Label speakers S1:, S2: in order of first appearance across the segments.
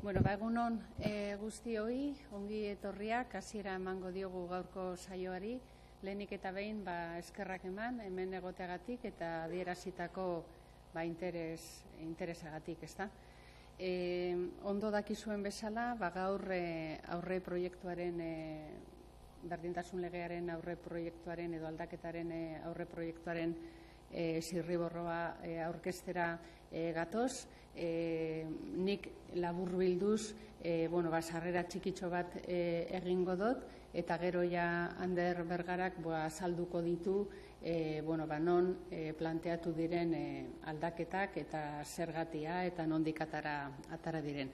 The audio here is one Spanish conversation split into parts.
S1: Bueno, egunon guztioi, ongi etorriak, hasiera emango diogu gaurko saioari. Lehenik eta behin eskerrak eman, hemen egoteagatik eta adierazitako interesagatik, ezta? Ondo dakizuen bezala, gaur aurre proiektuaren, berdintasun legearen aurre proiektuaren edo aldaketaren aurre proiektuaren zirriborroa aurkeztera gatoz. Nik laburbilduz sarrera txikitxo bat egingo dut eta gero ja Ander Bergarak azalduko ditu non planteatu diren aldaketak eta zergatia eta nondik atara diren.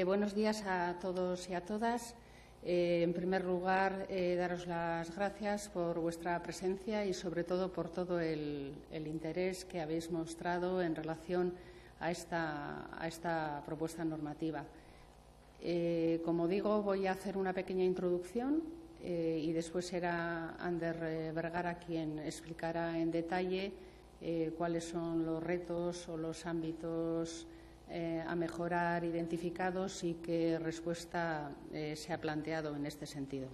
S1: Buenos días a todos y a todas. En primer lugar, daros las gracias por vuestra presencia y, sobre todo, por todo el interés que habéis mostrado en relación a esta propuesta normativa. Como digo, voy a hacer una pequeña introducción y después será Ander Bergara quien explicará en detalle cuáles son los retos o los ámbitos a mejorar identificados y qué respuesta se ha planteado en este sentido.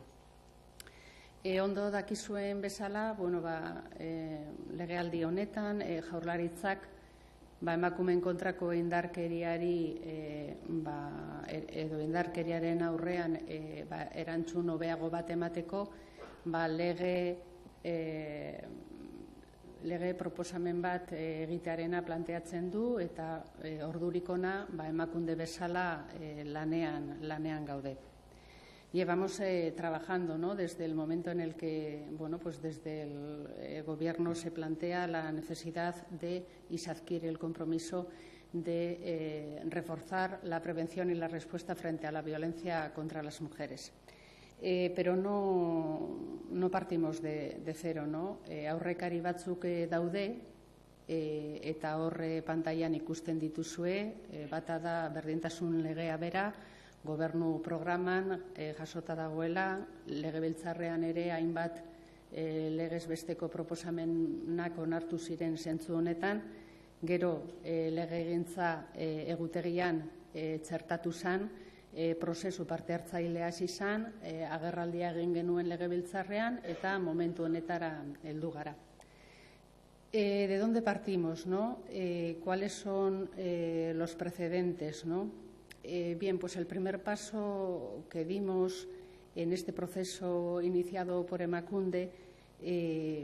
S1: Ondo dakizuen bezala, legealdi honetan Jaurlaritzak emakumeen kontrako indarkeriari edo indarkeriaren aurrean erantzun hobeago bat emateko lege proposamen bat egitearena planteatzen du eta ordurik ona emakunde bezala lanean gaude. Llevamos trabajando, desde el momento en el que desde el Gobierno se plantea la necesidad y se adquiere el compromiso de reforzar la prevención y la respuesta frente a la violencia contra las mujeres. Pero no partimos de cero, aurrekari batzuk daude eta horre pantailan ikusten dituzue, bata da berdintasun legea bera, gobernu programan jasota dagoela, legebiltzarrean ere hainbat legez besteko proposamenak onartu ziren zentzu honetan, gero legegintza egutegian txertatu zen, prozesu parte hartzailea izan, agerraldia egin genuen legebiltzarrean eta momentu honetara heldu gara. ¿De dónde partimos? ¿Cuáles son los precedentes? Bien, pues el primer paso que dimos en este proceso iniciado por Emakunde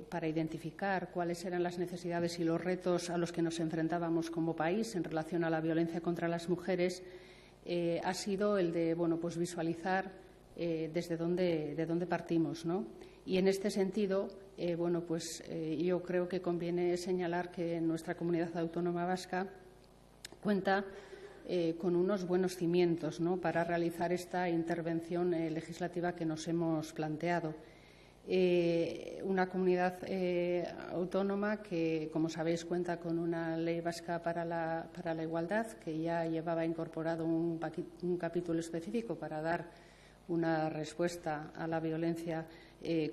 S1: para identificar cuáles eran las necesidades y los retos a los que nos enfrentábamos como país en relación a la violencia contra las mujeres ha sido el de visualizar de dónde partimos, Y en este sentido, yo creo que conviene señalar que nuestra comunidad autónoma vasca cuenta con unos buenos cimientos para realizar esta intervención legislativa que nos hemos planteado. Una comunidad autónoma que, como sabéis, cuenta con una ley vasca para la igualdad que ya llevaba incorporado un capítulo específico para dar una respuesta a la violencia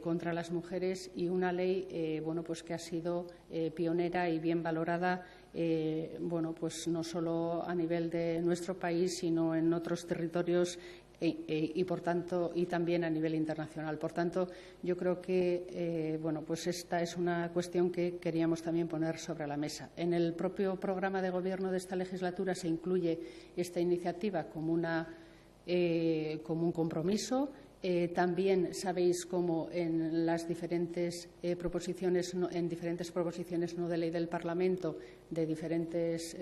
S1: contra las mujeres y una ley que ha sido pionera y bien valorada no solo a nivel de nuestro país, sino en otros territorios y por tanto y también a nivel internacional. Por tanto, yo creo que esta es una cuestión que queríamos también poner sobre la mesa. En el propio programa de Gobierno de esta legislatura se incluye esta iniciativa como un compromiso. También sabéis cómo en las diferentes proposiciones no de ley del Parlamento de diferentes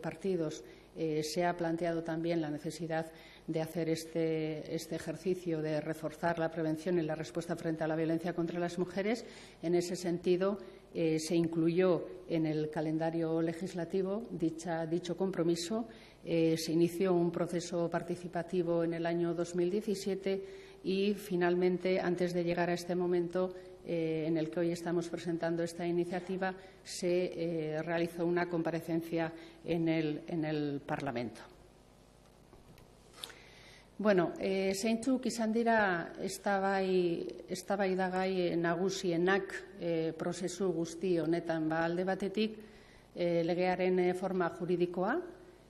S1: partidos se ha planteado también la necesidad de hacer este ejercicio de reforzar la prevención y la respuesta frente a la violencia contra las mujeres. En ese sentido, se incluyó en el calendario legislativo dicho compromiso. Se inició un proceso participativo en el año 2017 y, finalmente, antes de llegar a este momento en el que hoy estamos presentando esta iniciativa, se realizó una comparecencia en el Parlamento. Zeintzuk izan dira eztabaidagai nagusienak prozesu guzti honetan? Alde batetik legearen forma juridikoa,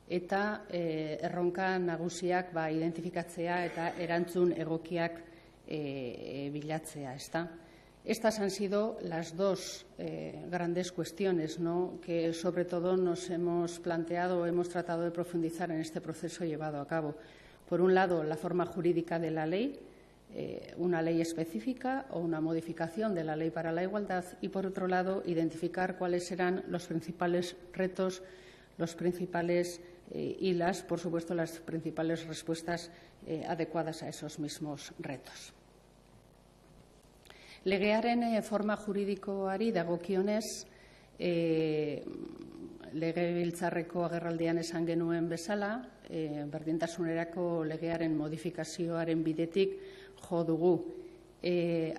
S1: eta erronka nagusiak identifikatzea eta erantzun egokiak bilatzea, ezta? Estas han sido las dos grandes cuestiones, ¿no?, que sobre todo nos hemos planteado o hemos tratado de profundizar en este proceso llevado a cabo. Por un lado, la forma jurídica de la ley, una ley específica o una modificación de la Ley para la Igualdad, y, por otro lado, identificar cuáles serán los principales retos, los principales por supuesto, las principales respuestas adecuadas a esos mismos retos. Legearen forma juridikoari dagokionez, legebiltzarreko agerraldian esan genuen bezala, berdintasunerako legearen modifikazioaren bidetik jo dugu.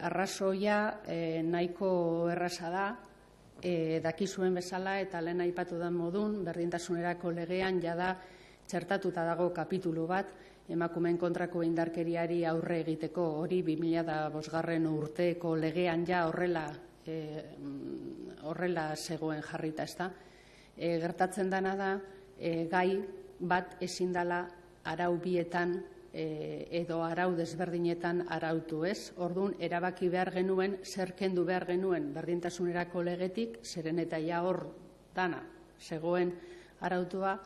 S1: Arrazoia nahiko erraza da, dakizuen bezala eta lehen aipatu den modun, berdintasunerako legean jada txertatuta dago kapitulu bat, emakumeen kontrako indarkeriari aurre egiteko, hori 2005 urteko legean ja horrela zegoen jarrita, ezta? Gertatzen dena da, gai bat ezin dela arau bietan edo arau desberdinetan arautu, ez? Orduan, erabaki behar genuen, zer kendu behar genuen berdintasunerako legetik, zeren eta ja hor dana zegoen arautua,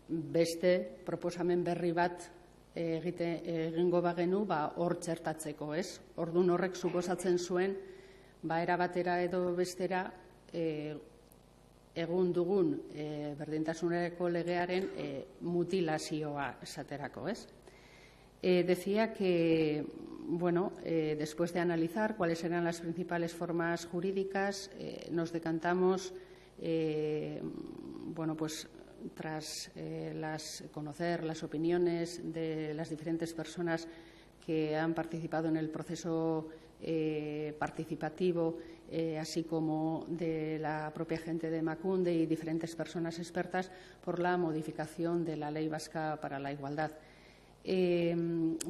S1: beste proposamen berri bat egingo bagenu hor txertatzeko, ez? Orduan, horrek suposatzen zuen, era batera edo bestera, egun dugun berdintasunerako legearen mutilazioa esaterako, ez? Decía que, después de analizar cuáles eran las principales formas jurídicas, nos decantamos, tras conocer las opiniones de las diferentes personas que han participado en el proceso participativo, así como de la propia gente de Emakunde y diferentes personas expertas, por la modificación de la Ley Vasca para la Igualdad.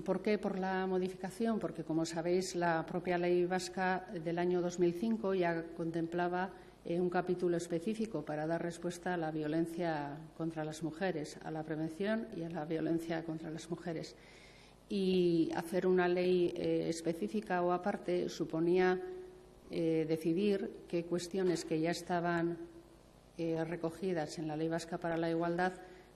S1: ¿Por qué por la modificación? Porque, como sabéis, la propia Ley Vasca del año 2005 ya contemplaba un capítulo específico para dar respuesta a la violencia contra las mujeres, a la prevención y a la violencia contra las mujeres. Y hacer una ley específica o aparte suponía decidir qué cuestiones que ya estaban recogidas en la Ley Vasca para la Igualdad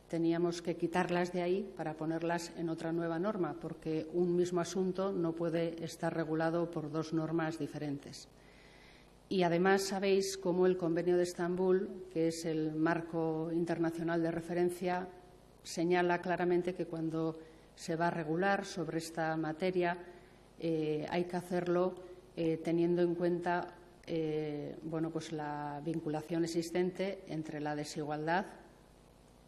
S1: teníamos que quitarlas de ahí para ponerlas en otra nueva norma, porque un mismo asunto no puede estar regulado por dos normas diferentes. Y además sabéis cómo el Convenio de Estambul, que es el marco internacional de referencia, señala claramente que cuando se va a regular sobre esta materia hay que hacerlo teniendo en cuenta la vinculación existente entre la desigualdad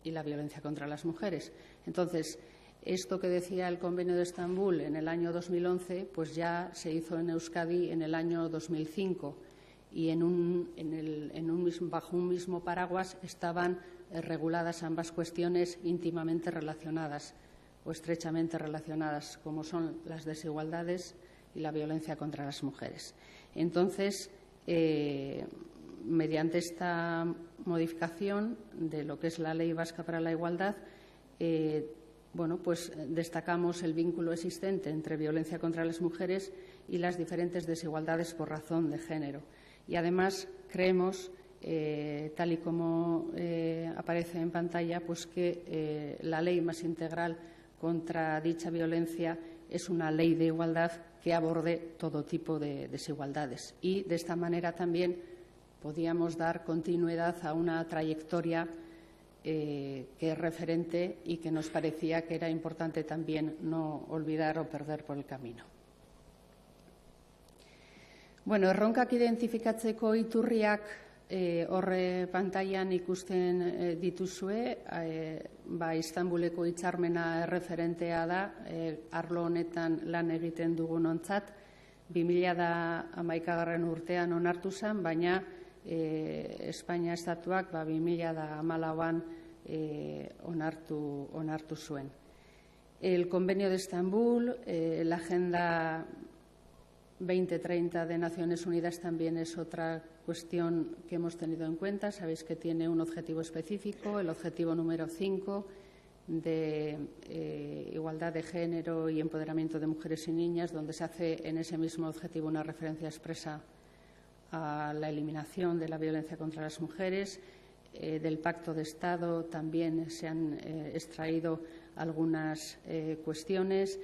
S1: y la violencia contra las mujeres. Entonces, esto que decía el Convenio de Estambul en el año 2011, pues ya se hizo en Euskadi en el año 2005 y bajo un mismo paraguas estaban reguladas ambas cuestiones íntimamente relacionadas o estrechamente relacionadas, como son las desigualdades y la violencia contra las mujeres. Entonces, mediante esta modificación de lo que es la Ley Vasca para la Igualdad, destacamos el vínculo existente entre violencia contra las mujeres y las diferentes desigualdades por razón de género. Y además creemos, tal y como aparece en pantalla, pues que la ley más integral contra dicha violencia es una ley de igualdad que aborde todo tipo de desigualdades. Y de esta manera también podíamos dar continuidad a una trayectoria que es referente y que nos parecía que era importante también no olvidar o perder por el camino. Erronkak identifikatzeko iturriak horre pantailan ikusten dituzue, Istanbuleko hitzarmena erreferentea da, arlo honetan lan egiten dugunontzat, 2011 urtean onartu zen, baina Espainia estatuak 2014an onartu zuen. El Convenio de Estambul, la Agenda 2030 de Naciones Unidas también es otra cuestión que hemos tenido en cuenta. Sabéis que tiene un objetivo específico, el objetivo número 5 de igualdad de género y empoderamiento de mujeres y niñas, donde se hace en ese mismo objetivo una referencia expresa a la eliminación de la violencia contra las mujeres. Del Pacto de Estado también se han extraído algunas cuestiones.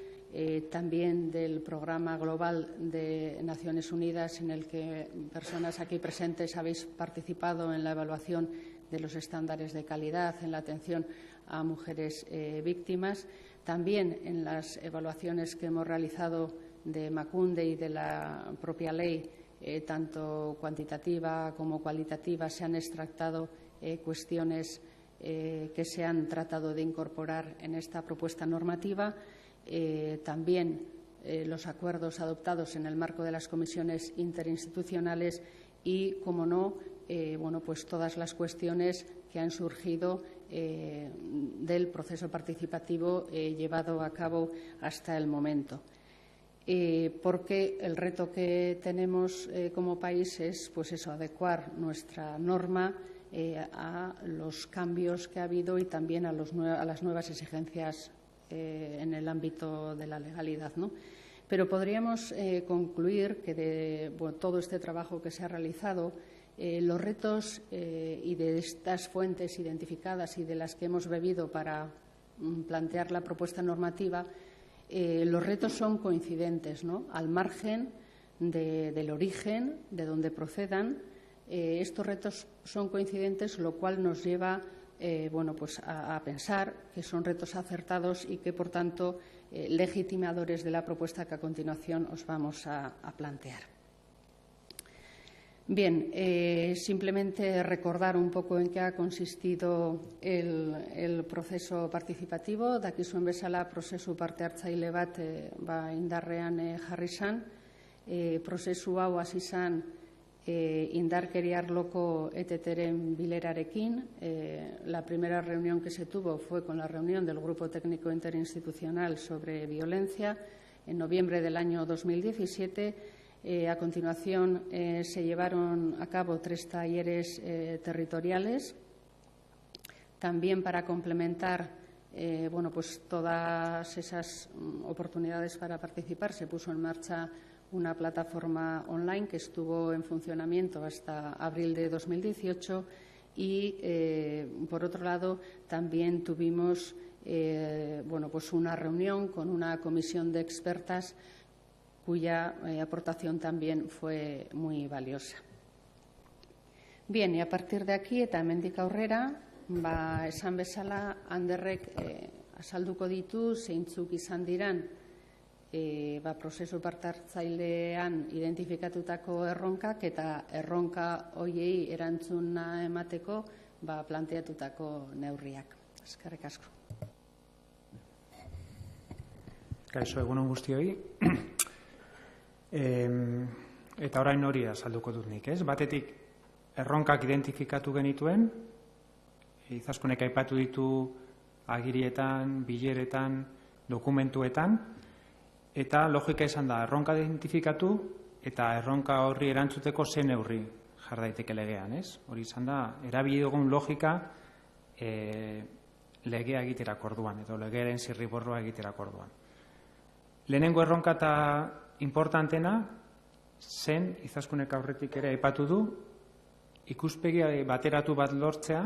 S1: También del Programa Global de Naciones Unidas, en el que personas aquí presentes habéis participado en la evaluación de los estándares de calidad en la atención a mujeres víctimas. También en las evaluaciones que hemos realizado de Emakunde y de la propia ley, tanto cuantitativa como cualitativa, se han extractado cuestiones que se han tratado de incorporar en esta propuesta normativa. También los acuerdos adoptados en el marco de las comisiones interinstitucionales y, como no, pues todas las cuestiones que han surgido del proceso participativo llevado a cabo hasta el momento. Porque el reto que tenemos como país es, pues eso, adecuar nuestra norma a los cambios que ha habido y también a las nuevas exigencias en el ámbito de la legalidad, ¿no? Pero podríamos concluir que de todo este trabajo que se ha realizado, los retos y de estas fuentes identificadas y de las que hemos bebido para plantear la propuesta normativa, los retos son coincidentes, ¿no? Al margen del origen, de donde procedan. Estos retos son coincidentes, lo cual nos lleva pues a pensar que son retos acertados y que, por tanto, legitimadores de la propuesta que a continuación os vamos a plantear. Bien, simplemente recordar un poco en qué ha consistido el proceso participativo. Dakizuen bezala, prozesu parte-hartzaile bat indarrean jarri zen. Prozesu hau hasi zen indarkeria arloko ETT-ren bilerarekin. La primera reunión que se tuvo fue con la reunión del Grupo Técnico Interinstitucional sobre Violencia en noviembre del año 2017. A continuación, se llevaron a cabo 3 talleres territoriales. También, para complementar pues todas esas oportunidades para participar, se puso en marcha una plataforma online que estuvo en funcionamiento hasta abril de 2018 y, por otro lado, también tuvimos pues una reunión con una comisión de expertas cuya aportación también fue muy valiosa. Bien, y a partir de aquí eta hemendik aurrera, esan bezala, Anderrek azalduko ditu zeintzuk izan diran prozesu parte-hartzailean identifikatutako erronkak eta erronka horiei erantzuna emateko planteatutako neurriak. Eskerrik asko.
S2: Kaixo, egunon guztioi. Eta orain hori azalduko dut nik, ez? Batetik, erronkak identifikatu genituen, Izaskunek aipatu ditu agirietan, bileretan, dokumentuetan, eta logika izan da, erronka identifikatu eta erronka horri erantzuteko ze neurri jar daiteke legean, ez? Hori izan da, erabili dugun logika legea egiterako orduan, edo legearen zirriborroa egiterako orduan. Lehenengo erronka eta importantena zen, Izaskunek aurretik ere aipatu du, ikuspegi bateratu bat lortzea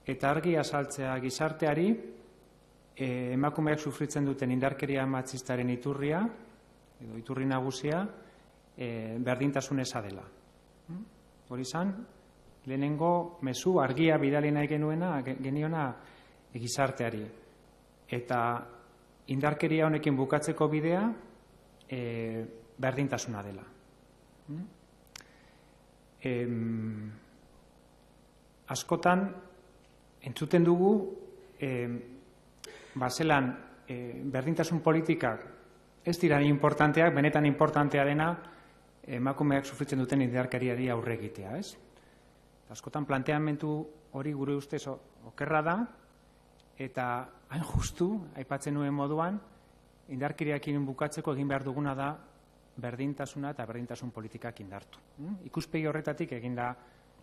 S2: eta argi azaltzea gizarteari emakumeak sufritzen duten indarkeria matxistaren iturria, edo iturri nagusia, berdintasun eza dela. Hori izan, lehenengo mezu argia bidali nahi geniona gizarteari. Eta indarkeria honekin bukatzeko bidea berdintasuna dela. Askotan, entzuten dugu, zelan berdintasun politikak ez dira importanteak, benetan importantea dena emakumeak sufritzen duten indarkeriari aurre egitea, ez? Askotan planteamendu hori gure ustez okerra da, eta hain justu, aipatzen nuen moduan, indarkeriakin bukatzeko egin behar duguna da berdintasuna eta berdintasun politikak indartu. Ikuspegi horretatik eginda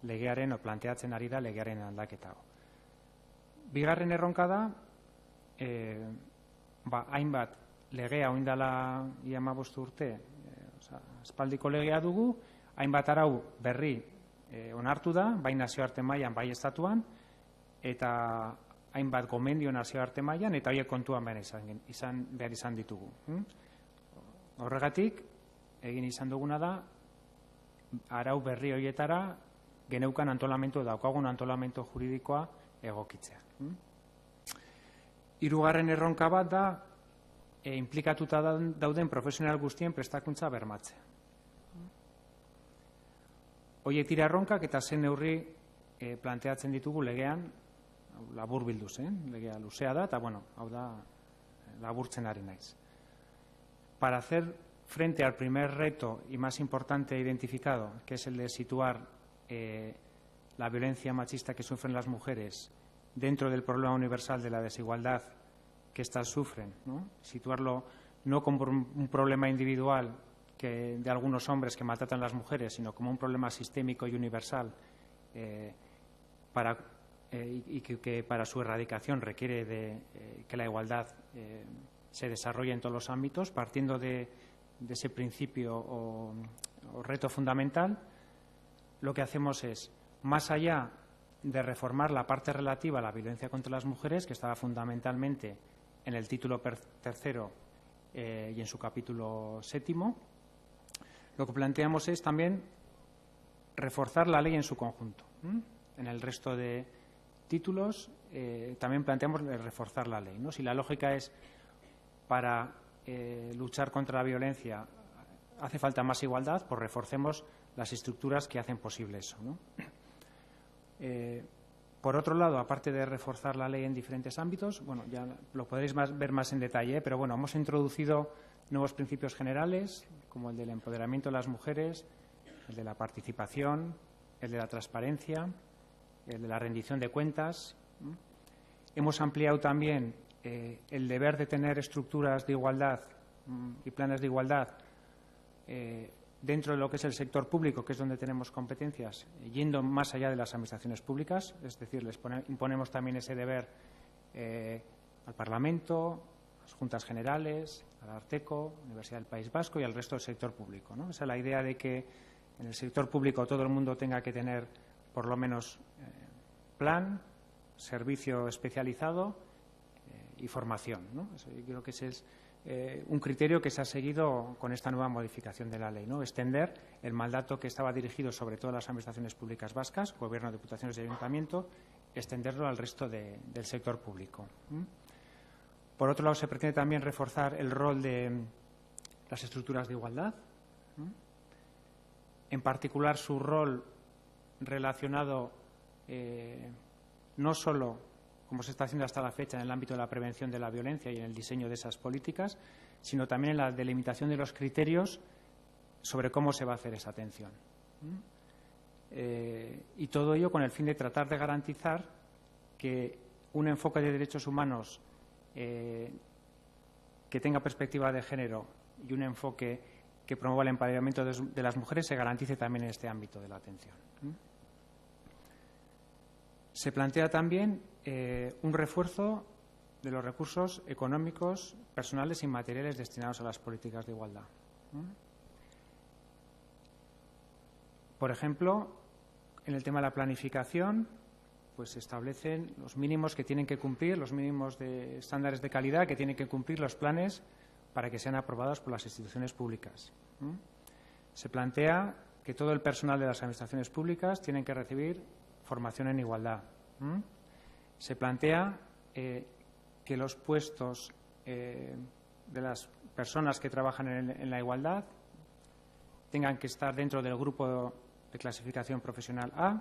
S2: legearen, planteatzen ari da legearen aldaketa. Bigarren erronka da, hainbat legea oindala 15 urte, aspaldiko legea dugu, hainbat arau berri onartu da, bai nazioarte mailan, bai estatuan, eta hainbat gomendio nazioarte mailan, eta horiek kontuan behar izan ditugu. Horregatik, egin izan duguna da, arau berri horietara geneukan antolamentu, daukagun antolamentu juridikoa egokitzea. Hirugarren erronka bat da, inplikatuta dauden profesional guztien prestakuntza bermatzea. Horiek dira erronkak eta zen neurri planteatzen ditugu legean, labur bilduz, legea luzea da, eta hau da laburtzen ari naiz. Para hacer frente al primer reto y más importante identificado, que es el de situar la violencia machista que sufren las mujeres dentro del problema universal de la desigualdad que éstas sufren, ¿no? Situarlo no como un problema individual de algunos hombres que maltratan a las mujeres, sino como un problema sistémico y universal y que para su erradicación requiere que la igualdad se desarrolle en todos los ámbitos, partiendo de ese principio o reto fundamental. Lo que hacemos es, más allá de reformar la parte relativa a la violencia contra las mujeres, que estaba fundamentalmente en el título tercero y en su capítulo 7, lo que planteamos es también reforzar la ley en su conjunto. En el resto de títulos también planteamos reforzar la ley, ¿no? Si la lógica es para luchar contra la violencia hace falta más igualdad, pues reforcemos las estructuras que hacen posible eso, ¿no? Por otro lado, aparte de reforzar la ley en diferentes ámbitos, ya lo podréis ver más en detalle, pero hemos introducido nuevos principios generales, como el del empoderamiento de las mujeres, el de la participación, el de la transparencia, el de la rendición de cuentas. Hemos ampliado también el deber de tener estructuras de igualdad y planes de igualdad dentro de lo que es el sector público, que es donde tenemos competencias, yendo más allá de las administraciones públicas, es decir, imponemos también ese deber al Parlamento, a las Juntas Generales, al Arteco, Universidad del País Vasco y al resto del sector público, ¿no? Esa es la idea de que en el sector público todo el mundo tenga que tener por lo menos plan, servicio especializado y formación, ¿no? Yo creo que ese es un criterio que se ha seguido con esta nueva modificación de la ley, ¿no? Extender el mandato que estaba dirigido sobre todo a las administraciones públicas vascas, gobierno, diputaciones y ayuntamiento, extenderlo al resto del sector público. Por otro lado, se pretende también reforzar el rol de las estructuras de igualdad, en particular su rol relacionado no solo, como se está haciendo hasta la fecha, en el ámbito de la prevención de la violencia y en el diseño de esas políticas, sino también en la delimitación de los criterios sobre cómo se va a hacer esa atención. Y todo ello con el fin de tratar de garantizar que un enfoque de derechos humanos que tenga perspectiva de género y un enfoque que promueva el empoderamiento de las mujeres se garantice también en este ámbito de la atención. Se plantea también un refuerzo de los recursos económicos, personales y materiales destinados a las políticas de igualdad. Por ejemplo, en el tema de la planificación, pues se establecen los mínimos que tienen que cumplir, los mínimos de estándares de calidad que tienen que cumplir los planes para que sean aprobados por las instituciones públicas. Se plantea que todo el personal de las administraciones públicas tiene que recibir formación en igualdad. Se plantea que los puestos de las personas que trabajan en la igualdad tengan que estar dentro del grupo de clasificación profesional A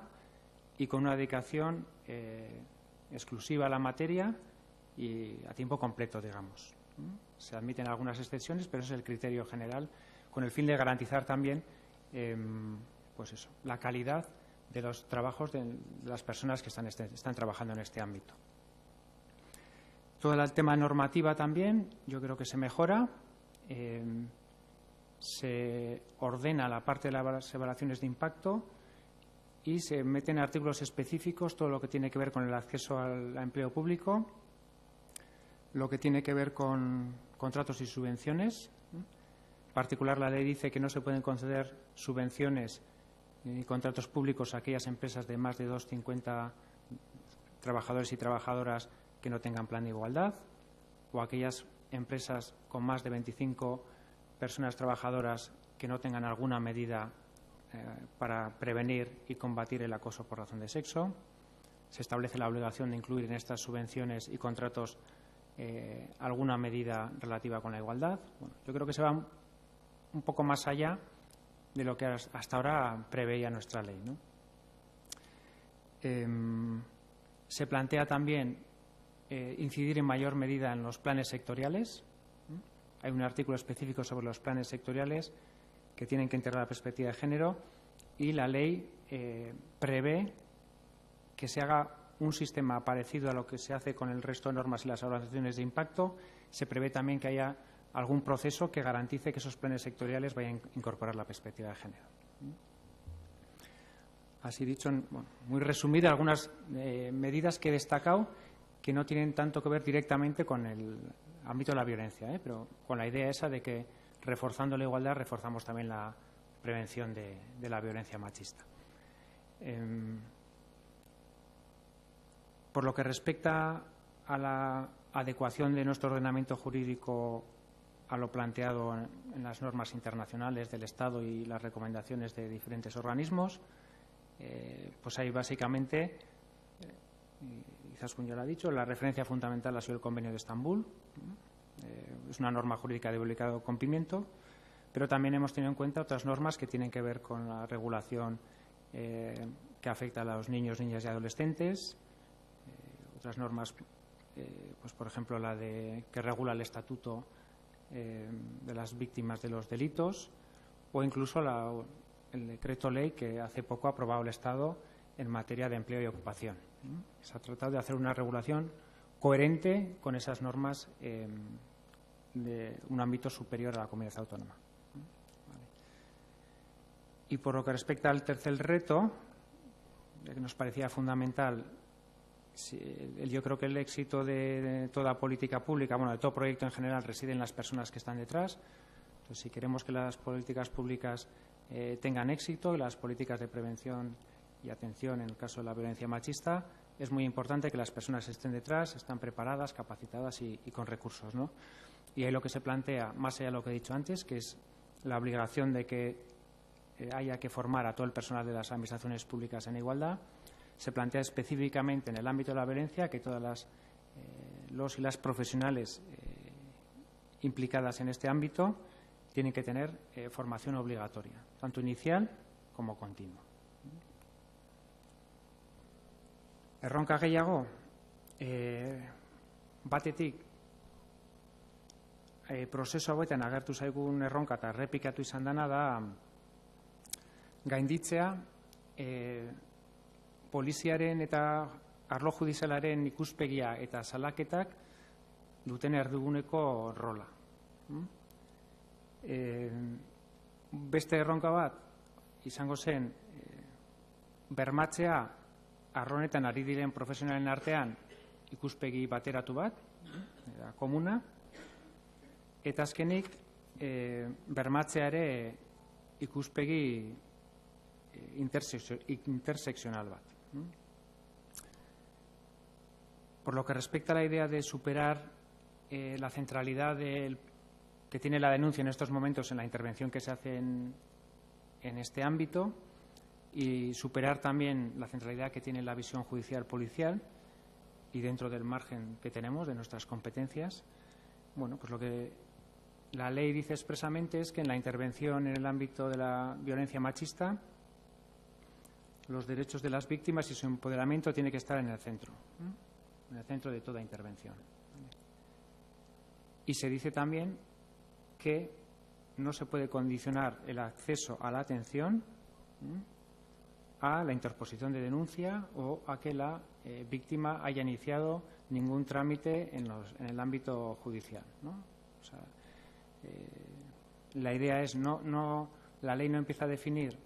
S2: y con una dedicación exclusiva a la materia y a tiempo completo, digamos. Se admiten algunas excepciones, pero ese es el criterio general, con el fin de garantizar también pues eso, la calidad de los trabajos de las personas que están trabajando en este ámbito. Todo el tema normativa también, yo creo que se mejora. se ordena la parte de las evaluaciones de impacto y se meten artículos específicos todo lo que tiene que ver con el acceso al empleo público, lo que tiene que ver con contratos y subvenciones. En particular, la ley dice que no se pueden conceder subvenciones ni contratos públicos a aquellas empresas de más de 250 trabajadores y trabajadoras que no tengan plan de igualdad, o aquellas empresas con más de 25 personas trabajadoras que no tengan alguna medida para prevenir y combatir el acoso por razón de sexo. Se establece la obligación de incluir en estas subvenciones y contratos alguna medida relativa con la igualdad. Bueno, yo creo que se va un poco más allá de lo que hasta ahora preveía nuestra ley, ¿no? Se plantea también incidir en mayor medida en los planes sectoriales. Hay un artículo específico sobre los planes sectoriales que tienen que integrar la perspectiva de género, y la ley prevé que se haga un sistema parecido a lo que se hace con el resto de normas y las evaluaciones de impacto. Se prevé también que haya algún proceso que garantice que esos planes sectoriales vayan a incorporar la perspectiva de género. Así dicho, bueno, muy resumida, algunas medidas que he destacado que no tienen tanto que ver directamente con el ámbito de la violencia, pero con la idea esa de que reforzando la igualdad reforzamos también la prevención de la violencia machista. Por lo que respecta a la adecuación de nuestro ordenamiento jurídico a lo planteado en las normas internacionales del Estado y las recomendaciones de diferentes organismos, pues hay básicamente, Izaskun ya lo ha dicho, la referencia fundamental ha sido el Convenio de Estambul. Es una norma jurídica de obligado cumplimiento, pero también hemos tenido en cuenta otras normas que tienen que ver con la regulación que afecta a los niños, niñas y adolescentes, otras normas, pues por ejemplo la que regula el estatuto de las víctimas de los delitos, o incluso el decreto ley que hace poco ha aprobado el Estado en materia de empleo y ocupación. Se ha tratado de hacer una regulación coherente con esas normas de un ámbito superior a la comunidad autónoma. Y por lo que respecta al tercer reto, que nos parecía fundamental, yo creo que el éxito de toda política pública, bueno, de todo proyecto en general, reside en las personas que están detrás. Entonces, si queremos que las políticas públicas tengan éxito y las políticas de prevención y atención en el caso de la violencia machista, es muy importante que las personas estén detrás, están preparadas, capacitadas y con recursos, ¿no? Y ahí lo que se plantea, más allá de lo que he dicho antes, que es la obligación de que haya que formar a todo el personal de las administraciones públicas en igualdad. Se plantea específicamente en el ámbito de la violencia que todas los y las profesionales implicadas en este ámbito tienen que tener formación obligatoria, tanto inicial como continua. Erronka gehiago, batetik prozesu hauetan agertu zaigun erronka eta errepikatu izan dena da gainditzea poliziaren eta arlo judizialaren ikuspegia eta salaketak duten erdiguneko rola. Beste erronka bat izango zen bermatzea arronetan ari diren profesionalen artean ikuspegi bateratu bat, komuna, eta azkenik bermatzea ere ikuspegi interseccional bat. Por lo que respecta a la idea de superar la centralidad que tiene la denuncia en estos momentos en la intervención que se hace en este ámbito, y superar también la centralidad que tiene la visión judicial policial y dentro del margen que tenemos de nuestras competencias, bueno, pues lo que la ley dice expresamente es que en la intervención en el ámbito de la violencia machista, los derechos de las víctimas y su empoderamiento tiene que estar en el centro de toda intervención. Y se dice también que no se puede condicionar el acceso a la atención a la interposición de denuncia o a que la víctima haya iniciado ningún trámite en el ámbito judicial, ¿no? O sea, la idea es la ley no empieza a definir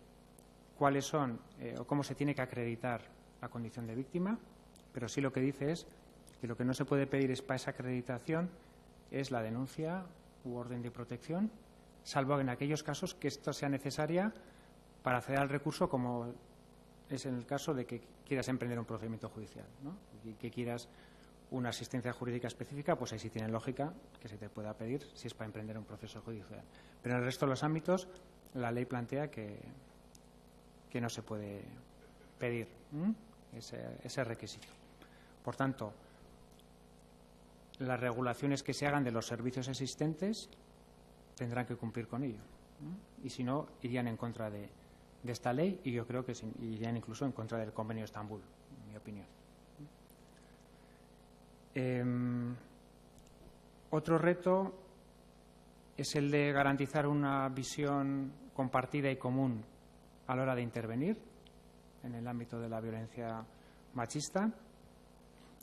S2: cuáles son o cómo se tiene que acreditar la condición de víctima, pero sí lo que dice es que lo que no se puede pedir es para esa acreditación es la denuncia u orden de protección, salvo en aquellos casos que esto sea necesaria para acceder al recurso, como es en el caso de que quieras emprender un procedimiento judicial, ¿no? Y que quieras una asistencia jurídica específica, pues ahí sí tiene lógica que se te pueda pedir si es para emprender un proceso judicial. Pero en el resto de los ámbitos la ley plantea que no se puede pedir ese requisito. Por tanto, las regulaciones que se hagan de los servicios existentes tendrán que cumplir con ello. Y si no, irían en contra de esta ley y yo creo que irían incluso en contra del Convenio de Estambul, en mi opinión. Otro reto es el de garantizar una visión compartida y común a la hora de intervenir en el ámbito de la violencia machista.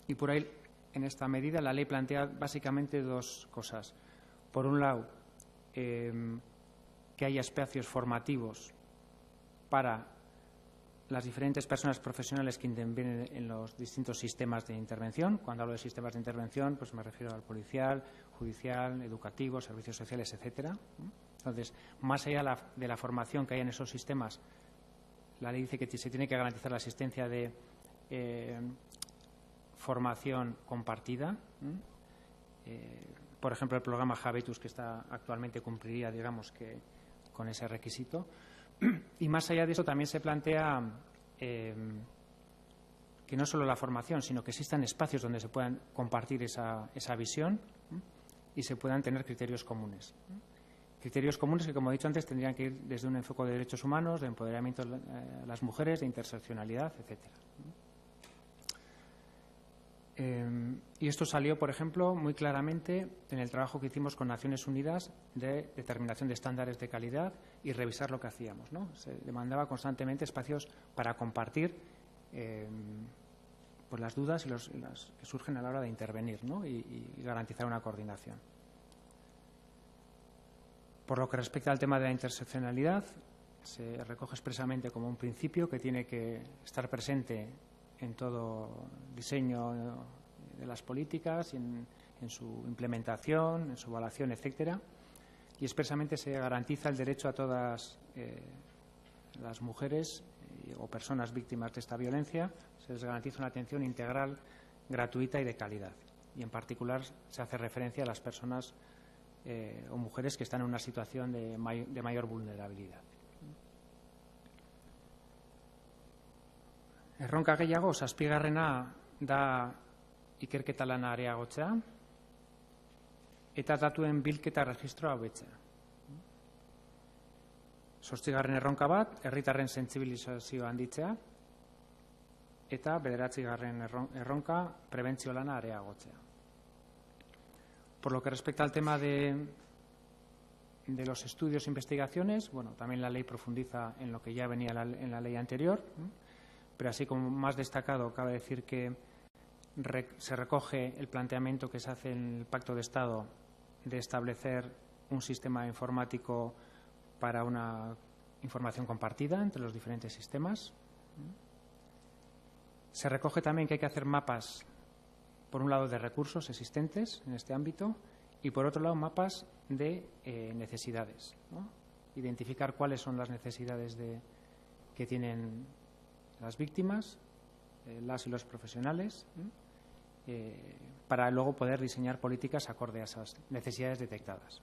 S2: Y por ahí, en esta medida, la ley plantea básicamente dos cosas. Por un lado, que haya espacios formativos para las diferentes personas profesionales que intervienen en los distintos sistemas de intervención. Cuando hablo de sistemas de intervención, pues me refiero al policial, judicial, educativo, servicios sociales, etcétera. Entonces, más allá de la formación que hay en esos sistemas, la ley dice que se tiene que garantizar la asistencia de formación compartida. Por ejemplo, el programa Habitus, que está actualmente cumpliría, digamos, que con ese requisito. Y más allá de eso también se plantea que no solo la formación, sino que existan espacios donde se puedan compartir esa visión y se puedan tener criterios comunes. Criterios comunes que, como he dicho antes, tendrían que ir desde un enfoque de derechos humanos, de empoderamiento de las mujeres, de interseccionalidad, etcétera. Y esto salió, por ejemplo, muy claramente en el trabajo que hicimos con Naciones Unidas de determinación de estándares de calidad y revisar lo que hacíamos, ¿no? Se demandaba constantemente espacios para compartir pues las dudas y las que surgen a la hora de intervenir, ¿no? y garantizar una coordinación. Por lo que respecta al tema de la interseccionalidad, se recoge expresamente como un principio que tiene que estar presente en todo diseño de las políticas, en su implementación, en su evaluación, etcétera. Y expresamente se garantiza el derecho a todas las mujeres o personas víctimas de esta violencia. Se les garantiza una atención integral, gratuita y de calidad. Y en particular se hace referencia a las personas o mujeres que están en una situación de mayor vulnerabilidad. Erronka gehiago, zazpigarrena da ikerketa lana areagotzea eta datuen bilketa registroa hobetzea. 8. erronka bat, herritarren sentsibilizazioa handitzea eta 9. erronka, prebentzio lana areagotzea. Por lo que respecta al tema de los estudios e investigaciones, bueno, también la ley profundiza en lo que ya venía en la ley anterior, pero así como más destacado, cabe decir que se recoge el planteamiento que se hace en el Pacto de Estado de establecer un sistema informático para una información compartida entre los diferentes sistemas. Se recoge también que hay que hacer mapas, por un lado, de recursos existentes en este ámbito y, por otro lado, mapas de necesidades, ¿no? Identificar cuáles son las necesidades que tienen las víctimas, las y los profesionales, para luego poder diseñar políticas acorde a esas necesidades detectadas.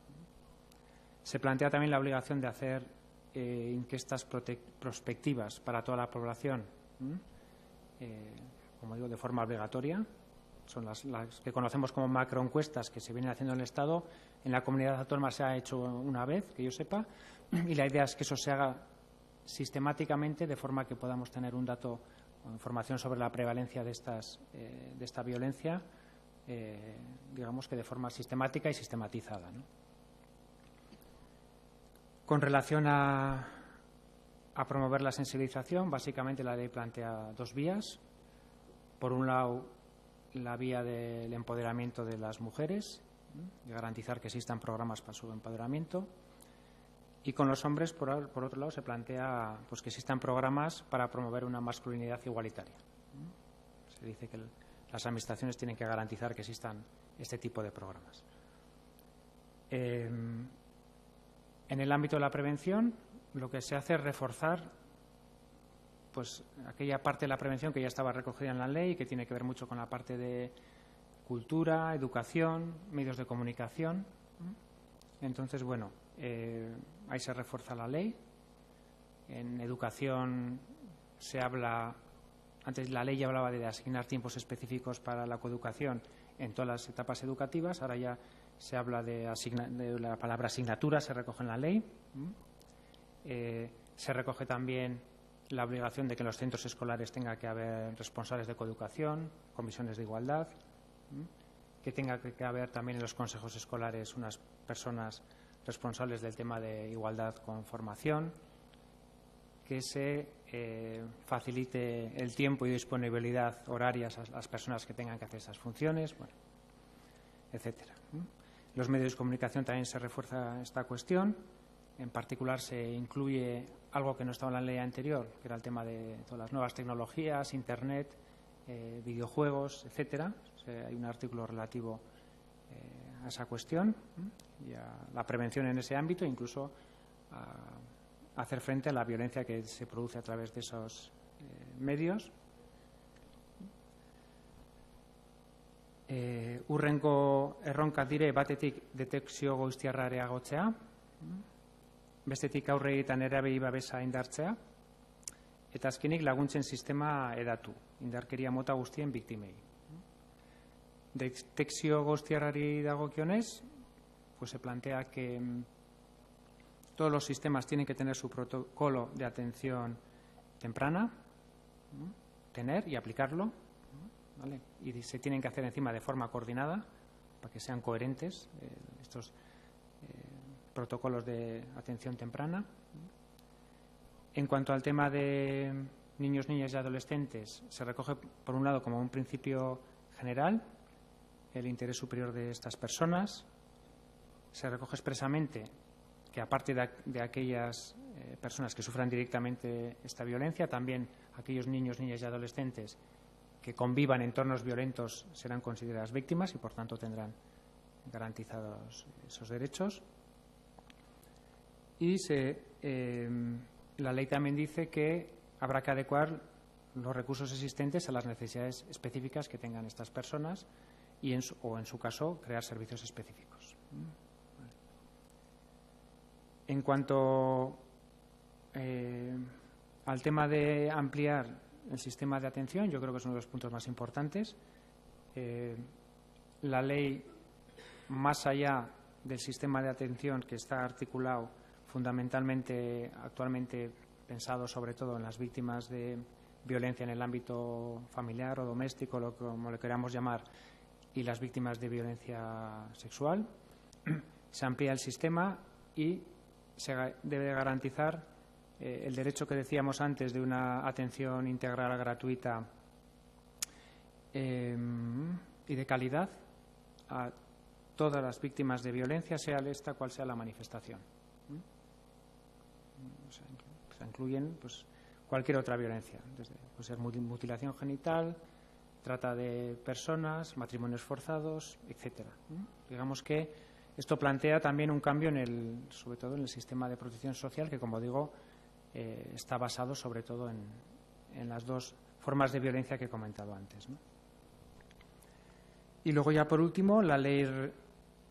S2: Se plantea también la obligación de hacer encuestas prospectivas para toda la población, como digo, de forma obligatoria. Son las que conocemos como macroencuestas que se vienen haciendo en el Estado. En la comunidad autónoma se ha hecho una vez, que yo sepa, y la idea es que eso se haga sistemáticamente de forma que podamos tener un dato o información sobre la prevalencia de esta violencia, digamos que de forma sistemática y sistematizada, ¿no? Con relación a promover la sensibilización, básicamente la ley plantea dos vías. Por un lado, la vía del empoderamiento de las mujeres, de garantizar que existan programas para su empoderamiento. Y con los hombres, por otro lado, se plantea pues, que existan programas para promover una masculinidad igualitaria. Se dice que las administraciones tienen que garantizar que existan este tipo de programas. En el ámbito de la prevención, lo que se hace es reforzar pues, aquella parte de la prevención que ya estaba recogida en la ley y que tiene que ver mucho con la parte de cultura, educación, medios de comunicación. Entonces, bueno, ahí se refuerza la ley. En educación se habla, antes la ley ya hablaba de asignar tiempos específicos para la coeducación en todas las etapas educativas, ahora ya se habla de la palabra asignatura, se recoge en la ley. Se recoge también la obligación de que en los centros escolares tenga que haber responsables de coeducación, comisiones de igualdad, que tenga que haber también en los consejos escolares unas personas responsables del tema de igualdad con formación, que se facilite el tiempo y disponibilidad horarias a las personas que tengan que hacer esas funciones, bueno, etcétera. Los medios de comunicación también se refuerza esta cuestión. En particular se incluye algo que no estaba en la ley anterior, que era el tema de todas las nuevas tecnologías, Internet, videojuegos, etcétera. Hay un artículo relativo a esa cuestión y a la prevención en ese ámbito, incluso a hacer frente a la violencia que se produce a través de esos medios. Hurrengo erronka dire batetik detekzio goiztiarra areagotzea, bestetik aurre eta nerabei babesa indartzea, eta azkenik laguntzen sistema edatu, indarkeria mota guztien biktimei. Detekzio goiztiarrari dagokionez, pues se plantea que todos los sistemas tienen que tener su protocolo de atención temprana, tener y aplicarlo, ¿vale? Y se tienen que hacer encima de forma coordinada para que sean coherentes estos protocolos de atención temprana. En cuanto al tema de niños, niñas y adolescentes, se recoge por un lado como un principio general el interés superior de estas personas. Se recoge expresamente que aparte de aquellas personas que sufran directamente esta violencia, también aquellos niños, niñas y adolescentes que convivan en entornos violentos serán consideradas víctimas y, por tanto, tendrán garantizados esos derechos. Y la ley también dice que habrá que adecuar los recursos existentes a las necesidades específicas que tengan estas personas y, o en su caso, crear servicios específicos. En cuanto al tema de ampliar el sistema de atención, yo creo que es uno de los puntos más importantes. La ley, más allá del sistema de atención que está articulado fundamentalmente, actualmente pensado sobre todo en las víctimas de violencia en el ámbito familiar o doméstico, como le queramos llamar, y las víctimas de violencia sexual, se amplía el sistema y se debe garantizar el derecho que decíamos antes de una atención integral gratuita y de calidad a todas las víctimas de violencia, sea esta cual sea la manifestación. O sea, se incluyen pues, cualquier otra violencia, desde puede ser mutilación genital, trata de personas, matrimonios forzados, etcétera. Digamos que esto plantea también un cambio sobre todo en el sistema de protección social que, como digo, está basado sobre todo en las dos formas de violencia que he comentado antes, ¿no? Y luego ya por último, la ley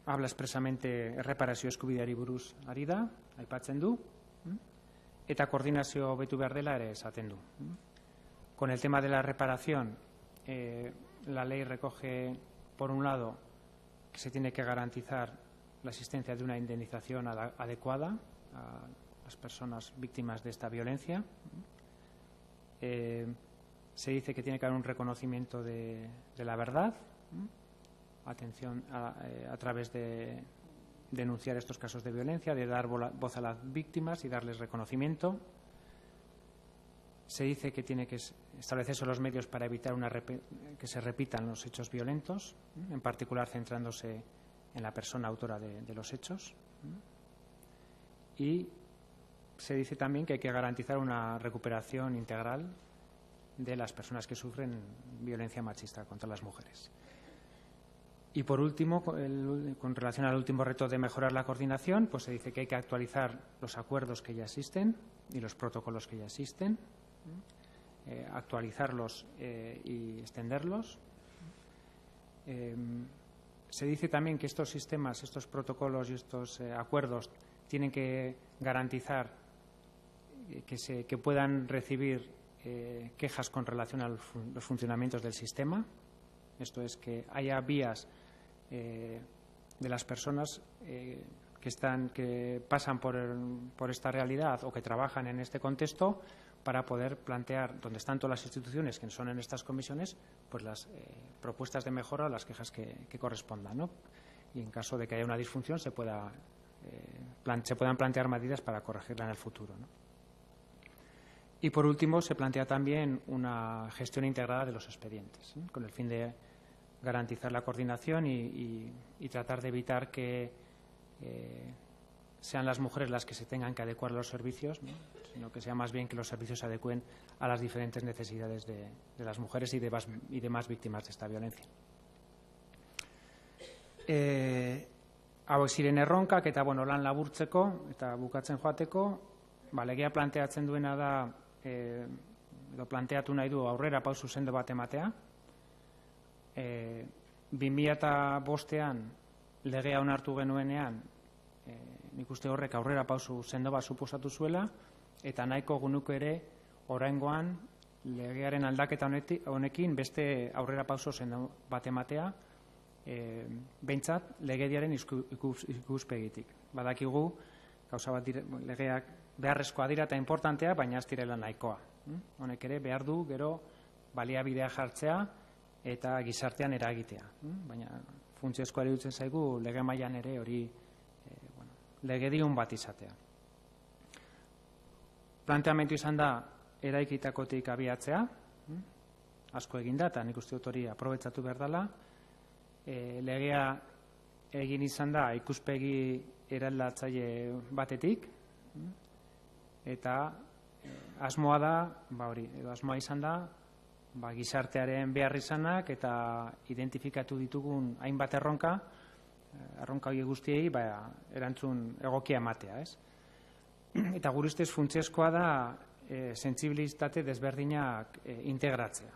S2: habla expresamente erreparazio eskubideari buruz ari da, aipatzen du, eta koordinazio hobetu behar dela ere esaten du. Con el tema de la reparación, la ley recoge, por un lado, que se tiene que garantizar la existencia de una indemnización adecuada a las personas víctimas de esta violencia. Se dice que tiene que haber un reconocimiento de la verdad, atención a través de denunciar estos casos de violencia, de dar voz a las víctimas y darles reconocimiento. Se dice que tiene que establecerse los medios para evitar que se repitan los hechos violentos, en particular centrándose en la persona autora de los hechos. Y se dice también que hay que garantizar una recuperación integral de las personas que sufren violencia machista contra las mujeres. Y por último, con relación al último reto de mejorar la coordinación, pues se dice que hay que actualizar los acuerdos que ya existen y los protocolos que ya existen, actualizarlos y extenderlos. Se dice también que estos sistemas, estos protocolos y estos acuerdos tienen que garantizar que puedan recibir quejas con relación a los funcionamientos del sistema. Esto es, que haya vías de las personas que pasan por esta realidad o que trabajan en este contexto, para poder plantear, donde están todas las instituciones que son en estas comisiones, pues las propuestas de mejora o las quejas que correspondan, ¿no? Y en caso de que haya una disfunción se puedan plantear medidas para corregirla en el futuro, ¿no? Y por último, se plantea también una gestión integrada de los expedientes, ¿no?, con el fin de garantizar la coordinación y tratar de evitar que sean las mujeres las que se tengan que adecuar a los servicios, ¿no?, sino que sea más bien que los servicios se adecuen a las diferentes necesidades de las mujeres y demás víctimas de esta violencia. Hauek ziren erronkak, eta lan laburtzeko eta bukatzen joateko, legea planteatzen duena da, edo planteatu nahi du aurrera pausu sendo bat ematea. 2005an legea onartu genuenean, nik uste horrek aurrera pausu sendo bat suposatu zuela, eta nahiko genuke ere oraingoan legearen aldaketa honekin beste aurrera pausu sendo bat ematea, behintzat legediaren ikuspegitik. Badakigu gauza bat legeak beharrezkoa dira eta importantea, baina ez direla nahikoa. Honek ere behar du gero baliabidea jartzea eta gizartean eragitea. Baina funtsezkoa iruditzen zaigu lege mailan ere hori legediun bat izatea. Planteamendu izan da eraikitakotik abiatzea, asko egin da, eta nik uste dut hori aprobetxatu behar dela. Legea egin izan da ikuspegi eraldatzaile batetik, eta asmoa da, asmoa izan da, gizartearen behar izanak eta identifikatu ditugun hainbat erronka horiek guztiei erantzun egokia ematea, ez? Eta gure ustez funtsezkoa da sentsibilitate desberdinak integratzea.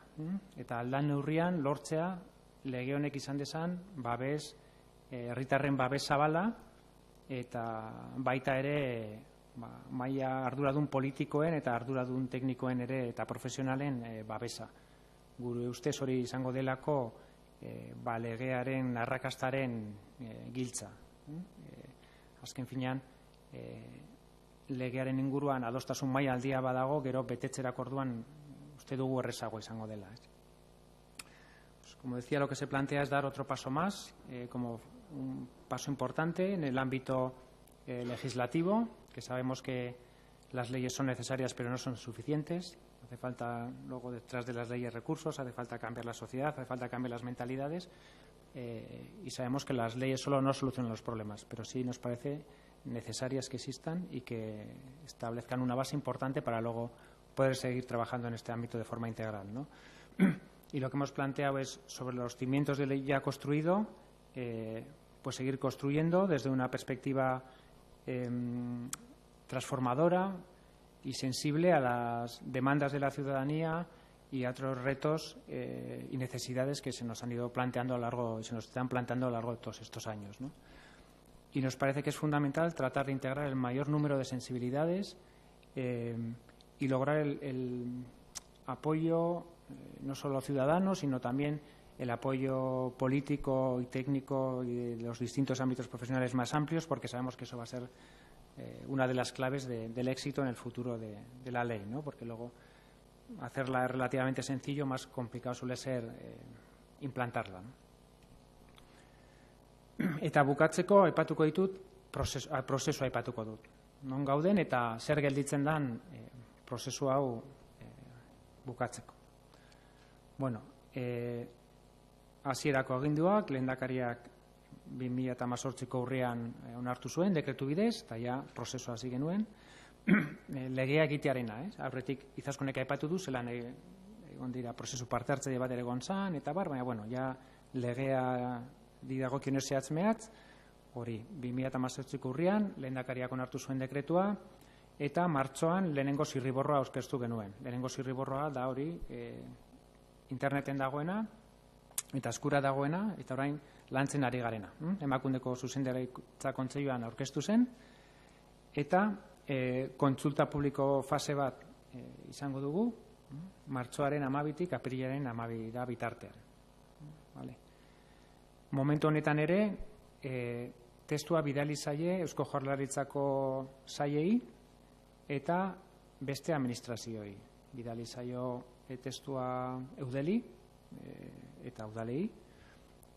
S2: Eta aldan neurrian lortzea lege honek izan dezan herritarren babes zabala eta baita ere maila arduradun politikoen eta arduradun teknikoen ere eta profesionalen babesa. Gure ustez hori izango delako legearen arrakastaren giltza. Azken finean, legearen inguruan adostasun maila aldia badago, gero betetzerak orduan uste dugu errezago izango dela. Como decía, lo que se plantea es dar otro paso más, como un paso importante en el ámbito legislativo, que sabemos que las leyes son necesarias pero no son suficientes. Hace falta luego detrás de las leyes recursos, hace falta cambiar la sociedad, hace falta cambiar las mentalidades y sabemos que las leyes solo no solucionan los problemas, pero sí nos parece necesarias que existan y que establezcan una base importante para luego poder seguir trabajando en este ámbito de forma integral, ¿no? Y lo que hemos planteado es, sobre los cimientos de ley ya construido, pues seguir construyendo desde una perspectiva transformadora y sensible a las demandas de la ciudadanía y a otros retos y necesidades que se nos han ido planteando se nos están planteando a lo largo de todos estos años, ¿no? Y nos parece que es fundamental tratar de integrar el mayor número de sensibilidades y lograr el apoyo no solo ciudadano, sino también el apoyo político y técnico y de los distintos ámbitos profesionales más amplios, porque sabemos que eso va a ser una de las claves del éxito en el futuro de la ley, ¿no? Porque luego hacerla es relativamente sencillo, más complicado suele ser implantarla, ¿no? Eta bukatzeko aipatuko ditut, prozesua aipatuko dut. Non gauden eta zer gelditzen dan prozesu hau bukatzeko. Bueno, hasierako aginduak lehendakariak 2018ko urrian onartu zuen dekretu bidez, eta ja prozesua hasi genuen. legea egitearena, aurretik Izaskunek aipatu du, zelan egon dira prozesu parte hartzaile bat ere egon zan, eta baina, ja legea didagokionez zehatz mehatz, hori, 2018ko urrian, lehendakariak onartu zuen dekretua, eta martxoan lehenengo zirriborroa aurkeztu genuen. Lehenengo zirriborroa da hori interneten dagoena, eta eskura dagoena, eta orain lantzen ari garena. Emakundeko zuzendaritza kontseiluan aurkeztu zen, eta kontsulta publiko fase bat izango dugu, martxoaren 12tik apirilaren 12 bitartean. Momentu honetan ere, testua bidali zaie Eusko Jaurlaritzako sailei eta beste administrazioi. Bidali zaio testua Eudeli eta Udalei,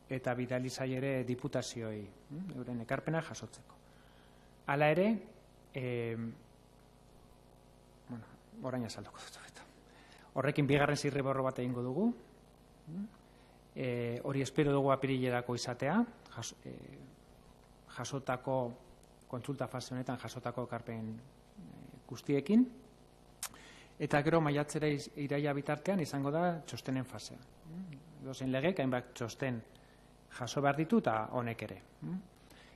S2: eta bidali zaie ere diputazioei, euren ekarpena jasotzeko. Hala ere, orain azalduko dut. Horrekin bigarren zirriborro bat egingo dugu, hori espero dugu apirilerako izatea, jasotako kontsulta fase honetan jasotako ekarpen guztiekin, eta gero maiatzera iraila bitartean izango da txostenen fasea. Edozein legek hainbat txosten jaso behar ditu eta honek ere.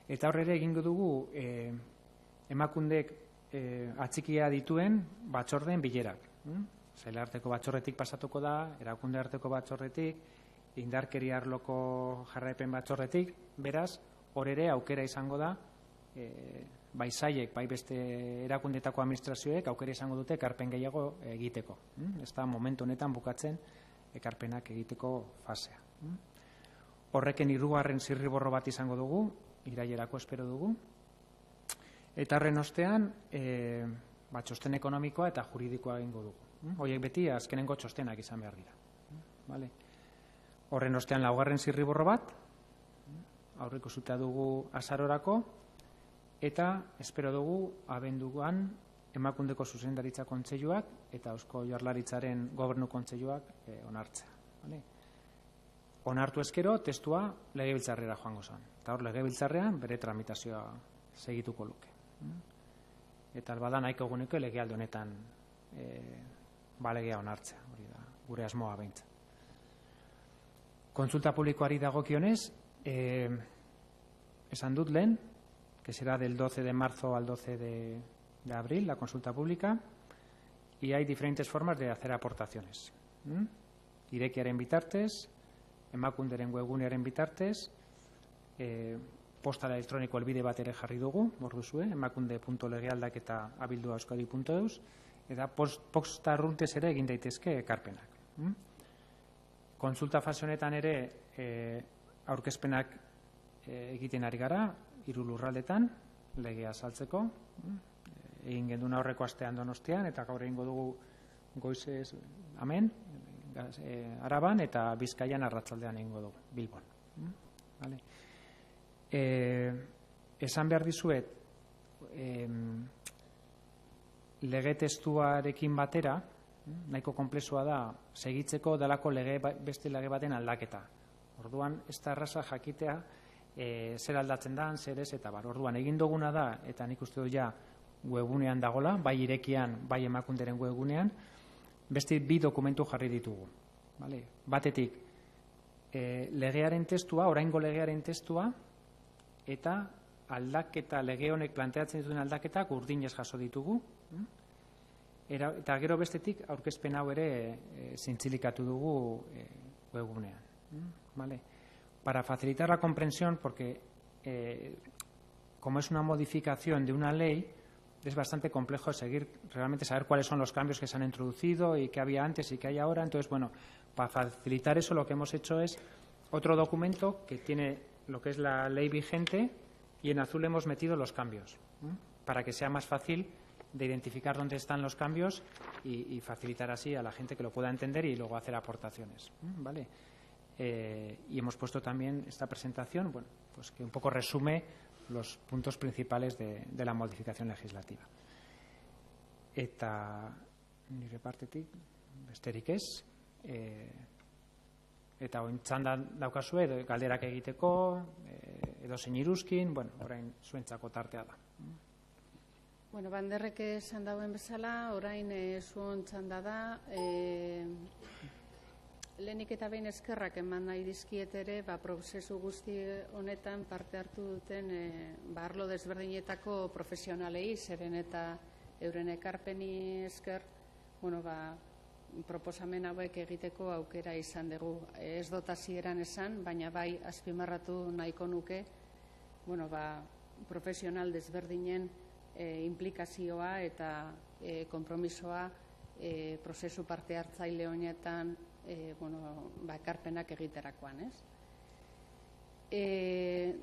S2: Eta horre egingo dugu emakundek atxikia dituen batzordeen bilerak. Zaila arteko batzorretik pasatuko da, erakunde arteko batzorretik, indarkeria arloko jarraipen batzorretik, beraz, hor ere aukera izango da, bai saiek, bai beste erakundetako administrazioek aukera izango dute ekarpen gehiago egiteko. Ez da momentu honetan bukatzen ekarpenak egiteko fasea. Horreken 3. zirriborro bat izango dugu, irailerako espero dugu, eta horren ostean txosten ekonomikoa eta juridikoa egingo dugu. Horiek beti azkenengo txostenak izan behar dira. Horren ostean 4. zirriborro bat, aurreko zuta dugu azarorako, eta espero dugu abenduan emakundeko zuzendaritza kontseiluak eta Eusko Jaurlaritzaren gobernu kontseiluak onartzea. Onartu ezkero, testua legebiltzarrera joango zen. Eta hor legebiltzarrean bere tramitazioa segituko luke. Eta albada nahiko eguneko legealdi honetan balegea onartzea, hori da, gure asmoa behintzat. Kontsulta publikoari dagokionez, esan dut lehen, que será del 12 de marzo al 12 de abril, la consulta pública, y hay diferentes formas de hacer aportaciones. Irekiaren bitartez, emakunderen webgunearen bitartez, posta elektroniko helbide bat ere jarri dugu, hor duzue, emakunde.legealdaketa@euskadi.eus, eta posta arruntez ere egin daitezke ekarpenak. Kontsulta fase honetan ere aurkezpenak egiten ari gara, 3 lurraldetan, legea saltzeko, egin genduna horreko astean Donostian, eta gaur egingo dugu goizez hemen, Araban, eta Bizkaian arratsaldean egingo dugu, Bilbon. Esan behar dizuet, lege testuarekin batera, nahiko konplexua da, segitzeko dalako beste lege baten aldaketa. Orduan, ez da erraza jakitea, zer aldatzen da, zer ez, eta bar. Orduan, egin duguna da, eta nik uste dut ja webgunean dagola, bai irekian, bai emakunderen webgunean, beste 2 dokumentu jarri ditugu. Batetik, legearen testua, oraingo legearen testua, eta aldaketa, lege honek planteatzen dituen aldaketak urdinez jaso ditugu, eta gero bestetik aurkezpen hau ere zintzilikatu dugu webgunean. Para facilitar la comprensión, porque como es una modificación de una ley, es bastante complejo seguir, realmente saber cuáles son los cambios que se han introducido y qué había antes y qué hay ahora. Entonces, bueno, para facilitar eso lo que hemos hecho es otro documento que tiene lo que es la ley vigente y en azul hemos metido los cambios, para que sea más fácil de identificar dónde están los cambios y facilitar así a la gente que lo pueda entender y luego hacer aportaciones. ¿Vale? Y hemos puesto también esta presentación, bueno, pues que un poco resume los puntos principales de la modificación legislativa. Eta nire partetik besterik ez, eta oin txandan daukazue galderak egiteko, edo zein iruzkin, bueno, orain zuentzako tartea da.
S1: Bueno, Banderrek esan dauen bezala, orain zuen txanda da, lehenik eta behin eskerrak eman nahi dizkiet ere, prozesu guzti honetan parte hartu duten arlo desberdinetako profesionalei, zeren eta euren ekarpeni esker, proposamen hauek egiteko aukera izan dugu. Ez dut hasieran esan, baina bai azpimarratu nahiko nuke, profesional desberdinen implikazioa eta konpromisoa prozesu parte hartzaile honetan ekarpenak egiterakoan, ez?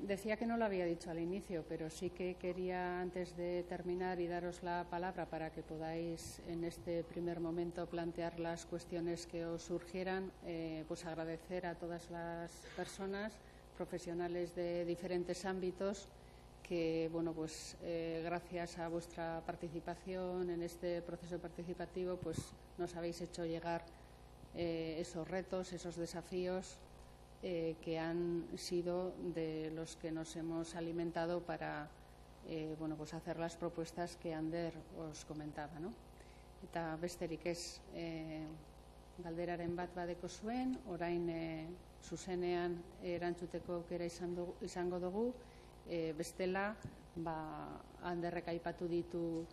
S1: Decía que no lo había dicho al inicio, pero sí que quería, antes de terminar y daros la palabra para que podáis en este primer momento plantear las cuestiones que os surgieran, pues agradecer a todas las personas, profesionales de diferentes ámbitos, que gracias a vuestra participación en este proceso participativo pues nos habéis hecho llegar esos retos, esos desafíos que han sido de los que nos hemos alimentado para hacer las propuestas que Ander os comentaba, ¿no? Eta besterik ez, galderaren bat badeko zuen, orain zuzenean erantzuteko aukera izango dugu, bestela Anderrek aipatu ditu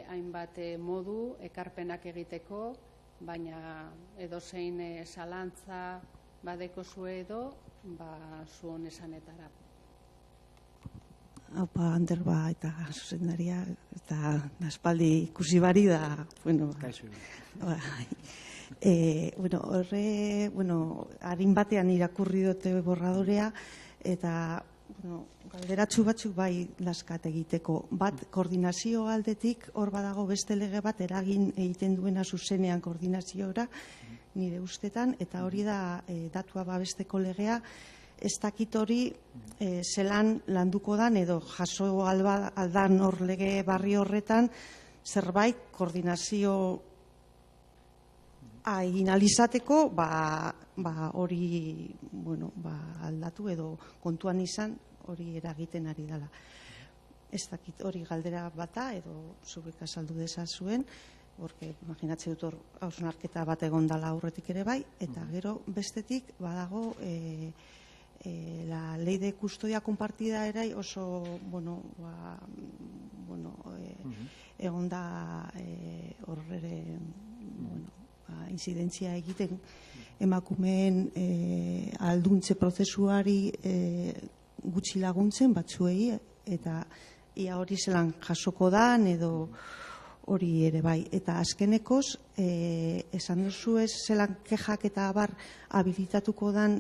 S1: hainbat modu ekarpenak egiteko, baina edozein zalantza badeko zue edo, zuen esanetara.
S3: Haupa, Ander, eta zuzendaria, eta aspaldi ikusi bari da, harin batean irakurri dute borradorea, eta galderatxu batzuk bai laskat egiteko. Bat, koordinazio aldetik, hor badago beste lege bat eragin egiten duena zuzenean koordinaziora, nire ustetan, eta hori da datua babesteko legea, ez dakit hori zelan landuko dan, edo jaso aldan hor lege barri horretan, zerbait koordinazio egin alizateko, hori aldatu edo kontuan izan, hori eragiten ari dela. Ez dakit hori galdera bata, edo zubik azaldu dezazuen, porque imaginatzen dut hor hausnarketa bat egon dala aurretik ere bai, eta gero bestetik badago la ley de custodia compartida erai oso egon da horrere incidentzia egiten emakumeen alduntze prozesuari gutxi laguntzen batzuei, eta ia hori zelan jasoko dan edo hori ere bai. Eta azkenekoz, esan duzu ez zelan kexak eta abar habilitatuko dan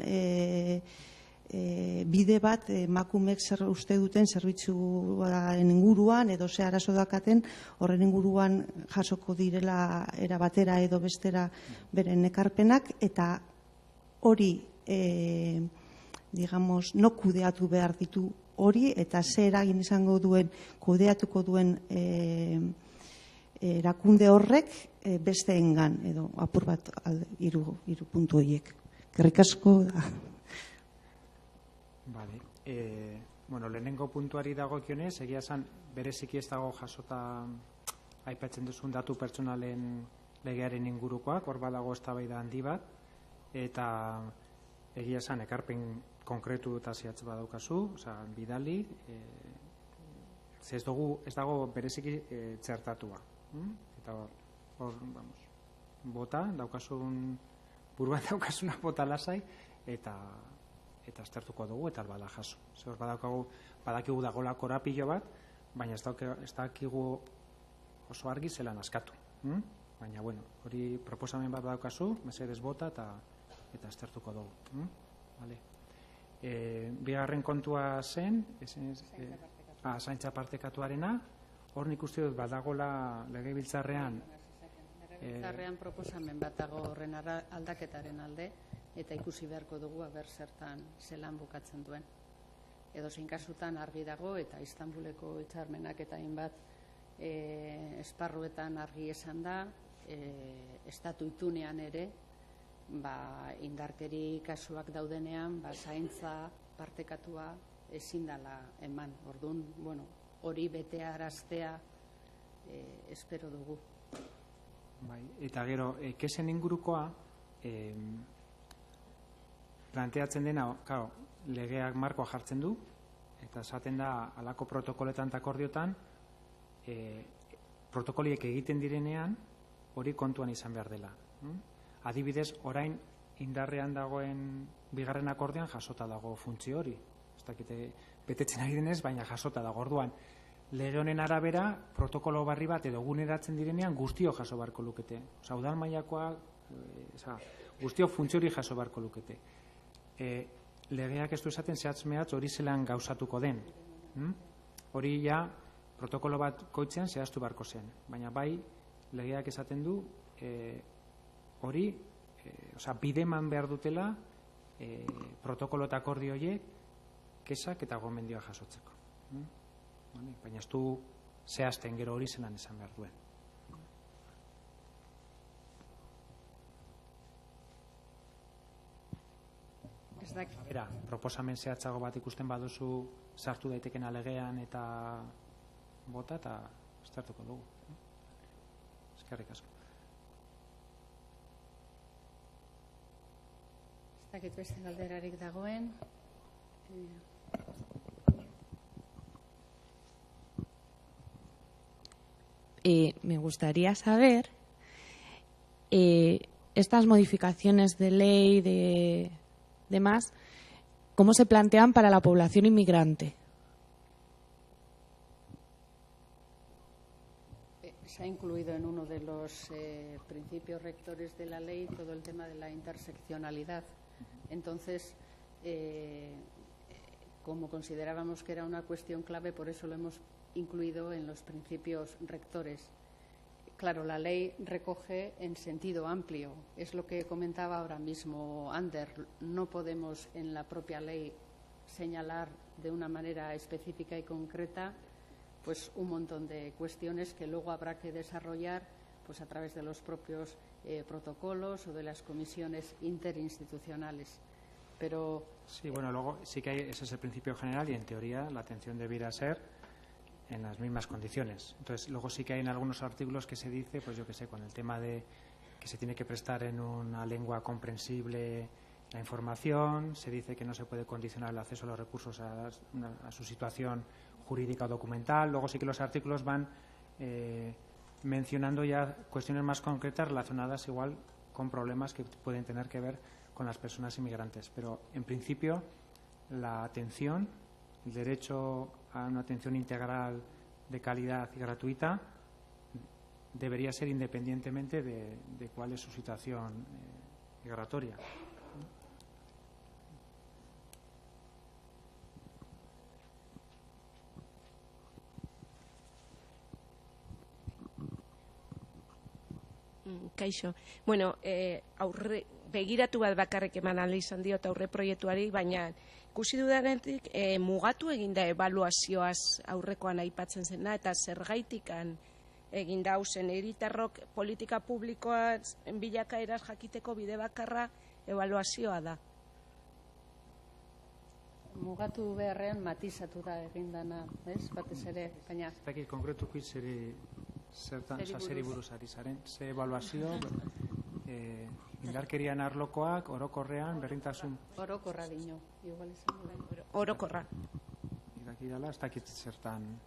S3: bide bat emakumeek zer uste duten zerbitzuaren inguruan edo ze arazo dakaten horren inguruan jasoko direla era batera edo bestera beren ekarpenak, eta hori digamos no kudeatu behar ditu hori, eta ze eragin izango duen kudeatuko duen erakunde horrek besteengan edo apur bat hiru puntu horiek. Eskerrik asko da.
S2: Vale. Lehenengo puntuari dagokionez, egia esan bereziki ez dago jasota aipatzen duzun datu pertsonalen legearen ingurukoak, hor badago eztabaida handi bat, eta egia esan ekarpen konkretu eta zehatz badaukazu, bidali, ez dago bereziki txertatua. Eta hor, bota, daukasun, buruan daukasuna bota lasai, eta aztertuko dugu, eta bada jaso. Zer badakigu dagoela korapilo bat, baina ez dakigu oso argi zelan askatu. Baina, hori proposamen bat daukazu, mesedez bota, eta aztertuko dugu. Bigarren kontua zen, zaintza partekatuarena, hor nik uste dut badagola legebiltzarrean
S1: proposamen bat dago horren aldaketaren alde, eta ikusi beharko dugu zertan zelan bukatzen duen. Edozein kasutan argi dago, eta Istanbuleko hitzarmenak eta hainbat esparruetan argi esan da, estatu itunean ere, indarkeri kasuak daudenean, zaintza partekatua ezin dela eman. Orduan, hori betearaztea espero dugu.
S2: Bai, eta gero, kesen ingurukoa, planteatzen dena, claro, legeak markoa jartzen du, eta esaten da, halako protokoloetan eta akordiotan, protokoliek egiten direnean, hori kontuan izan behar dela. Adibidez, orain indarrean dagoen bigarren akordioan jasota dago funtzio hori. Ez dakite betetzen ari denez, baina jasota dago. Orduan, lege honen arabera, protokolo barri bat edo eguneratzen direnean guztio jaso beharko lukete. Osa, udal mailakoa, guztio funtzio hori jaso beharko lukete. Legeak ez du esaten zehatz-mehatz hori zelan gauzatuko den. Hori ja, protokolo bat koitzean zehaztu beharko zen. Baina bai, legeak esaten du, hori, bideman behar dutela, protokolo eta akordio horiek, kesak eta gomendioa jasotzeko. Baina ez du zehazten gero hori zelan esan behar duen. Era, proposamen zehatzago bat ikusten baduzu sartu daiteken legean eta bota eta estartuko dugu. Eskerrik asko.
S1: Ez dakit beste galderarik dagoen.
S4: Me gustaría saber estas modificaciones de ley, de demás, ¿cómo se plantean para la población inmigrante?
S1: Se ha incluido en uno de los principios rectores de la ley todo el tema de la interseccionalidad. Entonces, como considerábamos que era una cuestión clave, por eso lo hemos incluido en los principios rectores. Claro, la ley recoge en sentido amplio. Es lo que comentaba ahora mismo Ander. No podemos en la propia ley señalar de una manera específica y concreta pues un montón de cuestiones que luego habrá que desarrollar pues a través de los propios protocolos o de las comisiones interinstitucionales. Pero
S2: sí, bueno, luego sí que hay, ese es el principio general y en teoría la atención debiera ser en las mismas condiciones. Entonces, luego sí que hay en algunos artículos que se dice, pues yo que sé, con el tema de que se tiene que prestar en una lengua comprensible la información, se dice que no se puede condicionar el acceso a los recursos a su situación jurídica o documental. Luego sí que los artículos van mencionando ya cuestiones más concretas relacionadas igual con problemas que pueden tener que ver con las personas inmigrantes. Pero, en principio, la atención, el derecho a una atención integral de calidad y gratuita debería ser independientemente de cuál es su situación migratoria.
S5: Kaixo. Bueno, begiratu bat bakarrik eman ahal izan diot aurre proiektuari, baina ikusi dudanetik mugatu eginda ebaluazioaz aurrekoan aipatzen zena, eta zergaitikan eginda hausen hiritarrok politika publikoa bilakaeraz jakiteko bide bakarra ebaluazioa da.
S1: Mugatu beharrean matizatu da egindana, ez? Batez ere, baina
S2: ez dakit konkretuki zeri buruz ari zaren, ze ebaluazio, indarkerian arlokoak, orokorrean, berdintasun.
S1: Orokorra dino, igual izan dira.
S5: Orokorra.
S2: Irakidala, ez dakit zertan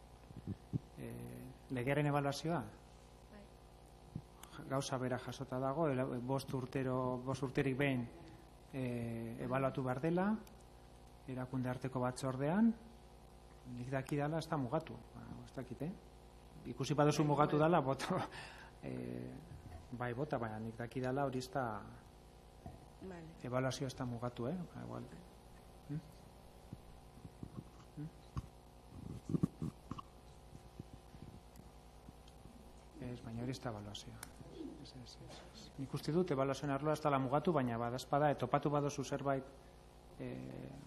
S2: legearen ebaluazioa? Gauza bera jasota dago, 5 urterik behin ebaluatu behar dela, erakunde arteko batzordean, nik dakidala ez da mugatu, ez dakit, ikusi baduzu mugatu dela, boto, bai bota, baina nik dakidala hori ez da, ebaluazio ez da mugatu, baina hori ez da ebaluazioa. Nik uste dut ebaluazioen arloa ez dela mugatu, baina badazpada, topatu baduzu zerbait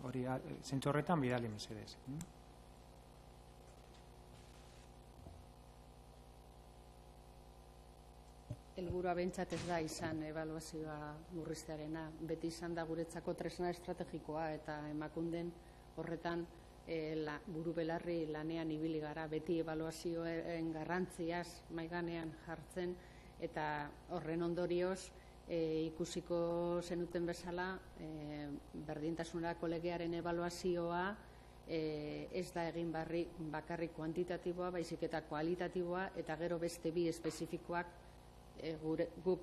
S2: hori zentzu horretan bidali mesedez.
S1: Helburua behintzat ez da izan ebaluazioa murriztearena. Beti izan da guretzako tresna estrategikoa eta emakunden horretan buru belarri lanean ibili gara, beti ebaluazioen garrantziaz maiganean jartzen, eta horren ondorioz ikusiko zenuten bezala berdintasunerako legearen ebaluazioa ez da egin bakarrik kuantitatiboa, baizik eta kualitatiboa, eta gero beste bi espezifikoak guk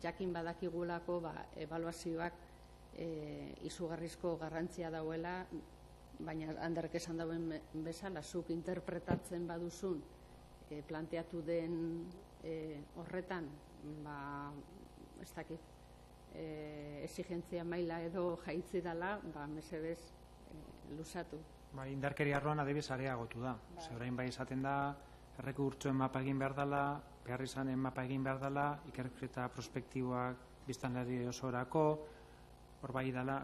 S1: jakin badakigulako ebaluazioak izugarrizko garrantzia dauela, baina Anderrek esan dauen bezala, zuk interpretatzen baduzun planteatu den horretan, ez dakit, exigentzia maila edo jaitzi dela, mesedez luzatu.
S2: Indarkeria arloan adibidez areagotu da. Orain bai esaten da, errekurtsoen mapa egin behar dela, behar izanen mapa egin behar dela, ikerketa prospektiboak biztanleri osorako, hor bai dela,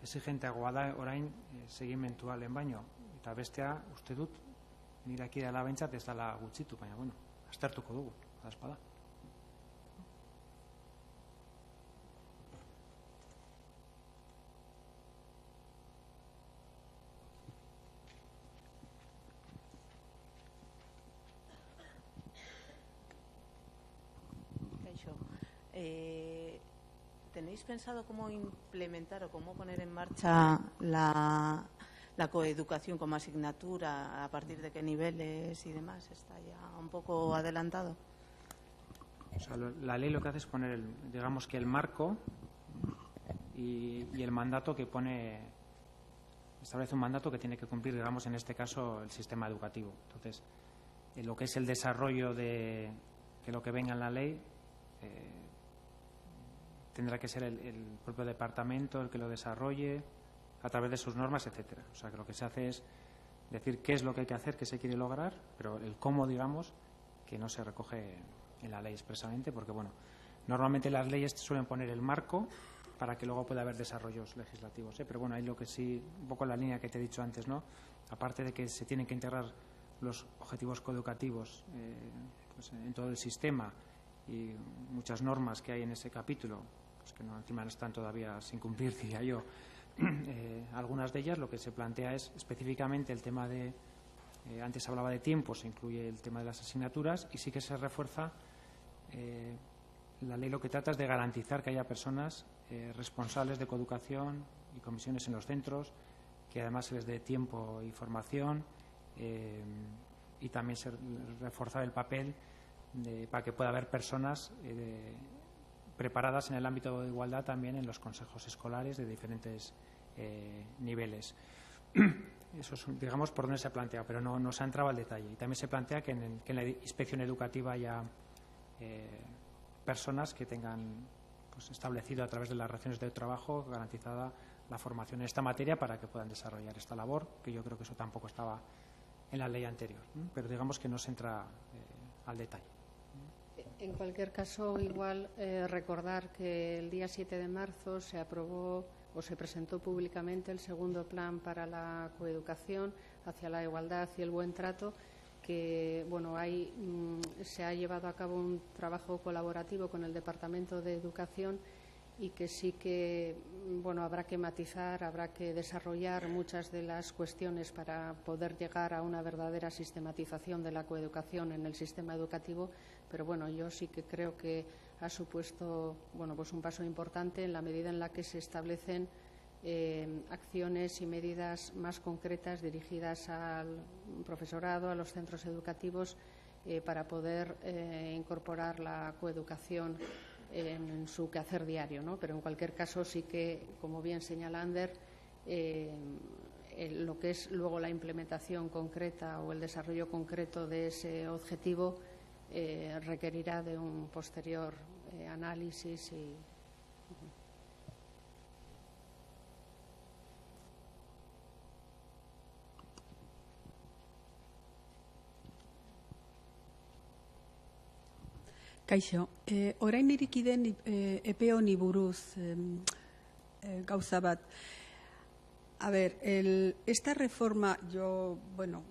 S2: exigenteagoa da orain segimentua lehen baino. Eta bestea, uste dut, niraki dela behintzat ez dela gutxitu, baina, bueno, aztertuko dugu, espada.
S6: ¿Tenéis pensado cómo implementar o cómo poner en marcha la coeducación como asignatura, a partir de qué niveles y demás? ¿Está ya un poco adelantado?
S2: La ley lo que hace es poner, digamos que el marco y el mandato que pone, establece un mandato que tiene que cumplir, digamos, en este caso, el sistema educativo. Entonces, lo que es el desarrollo de lo que venga en la ley, tendrá que ser el propio departamento el que lo desarrolle a través de sus normas, etcétera. O sea, que lo que se hace es decir qué es lo que hay que hacer, qué se quiere lograr, pero el cómo, digamos, que no se recoge en la ley expresamente, porque, bueno, normalmente las leyes suelen poner el marco para que luego pueda haber desarrollos legislativos, pero, bueno, hay lo que sí, un poco la línea que te he dicho antes, ¿no? Aparte de que se tienen que integrar los objetivos coeducativos pues en todo el sistema y muchas normas que hay en ese capítulo, pues que no, encima no están todavía sin cumplir, diría yo, algunas de ellas, lo que se plantea es específicamente el tema de, antes hablaba de tiempo, se incluye el tema de las asignaturas y sí que se refuerza, la ley lo que trata es de garantizar que haya personas responsables de coeducación y comisiones en los centros, que además se les dé tiempo y formación, y también se reforzar el papel para que pueda haber personas preparadas en el ámbito de igualdad también en los consejos escolares de diferentes niveles. Eso es, digamos, por donde se ha planteado, pero no se ha entrado al detalle. Y también se plantea que en la inspección educativa haya personas que tengan pues establecido a través de las relaciones de trabajo garantizada la formación en esta materia para que puedan desarrollar esta labor, que yo creo que eso tampoco estaba en la ley anterior, pero digamos que no se entra al detalle.
S1: En cualquier caso, igual recordar que el día 7 de marzo se aprobó o se presentó públicamente el segundo plan para la coeducación hacia la igualdad y el buen trato, que bueno, se ha llevado a cabo un trabajo colaborativo con el Departamento de Educación y que sí que bueno, habrá que matizar, habrá que desarrollar muchas de las cuestiones para poder llegar a una verdadera sistematización de la coeducación en el sistema educativo, pero bueno, yo sí que creo que ha supuesto bueno, pues un paso importante en la medida en la que se establecen acciones y medidas más concretas dirigidas al profesorado, a los centros educativos, para poder incorporar la coeducación en su quehacer diario, ¿no? Pero en cualquier caso sí que, como bien señala Ander, lo que es luego la implementación concreta o el desarrollo concreto de ese objetivo requerirá de un posterior análisis y
S7: Kaixo, orain iriki den epe honi buruz gauza bat. A ver, esta reforma, yo, bueno,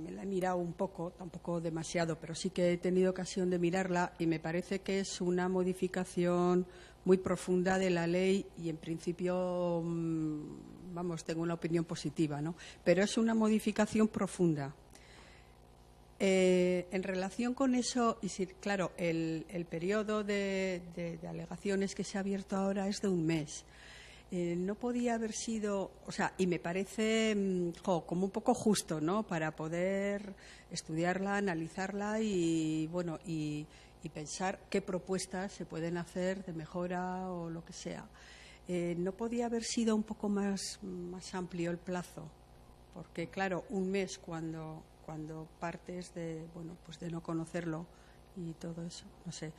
S7: me la he mirado un poco, tampoco demasiado, pero sí que he tenido ocasión de mirarla y me parece que es una modificación muy profunda de la ley y en principio vamos, tengo una opinión positiva, ¿no? Pero es una modificación profunda. En relación con eso, y si, claro, el periodo de alegaciones que se ha abierto ahora es de un mes. No podía haber sido, o sea, y me parece como un poco justo, ¿no? Para poder estudiarla, analizarla y, bueno, y pensar qué propuestas se pueden hacer de mejora o lo que sea. ¿No podía haber sido un poco más amplio el plazo? Porque, claro, un mes cuando partes de, bueno, pues de no conocerlo y todo eso, no sé,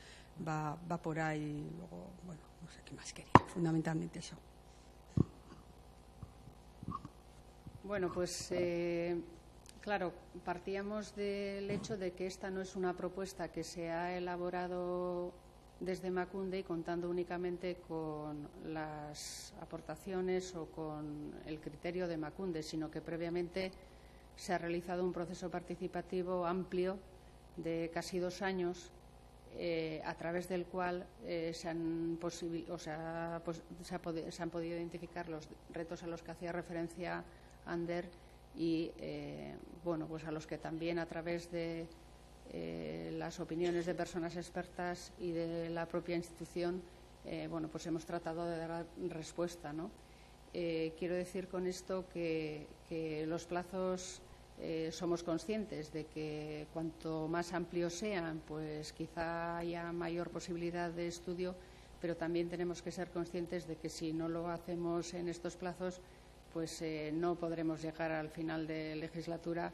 S7: va por ahí y luego, bueno, no sé qué más quería, fundamentalmente eso.
S1: Bueno, pues claro, partíamos del hecho de que esta no es una propuesta que se ha elaborado desde Emakunde y contando únicamente con las aportaciones o con el criterio de Emakunde, sino que previamente se ha realizado un proceso participativo amplio de casi 2 años, a través del cual se han podido identificar los retos a los que hacía referencia Ander y bueno, pues a los que también a través de las opiniones de personas expertas y de la propia institución bueno, pues hemos tratado de dar respuesta, ¿no? Quiero decir con esto que los plazos somos conscientes de que cuanto más amplios sean, pues quizá haya mayor posibilidad de estudio, pero también tenemos que ser conscientes de que si no lo hacemos en estos plazos, pues no podremos llegar al final de legislatura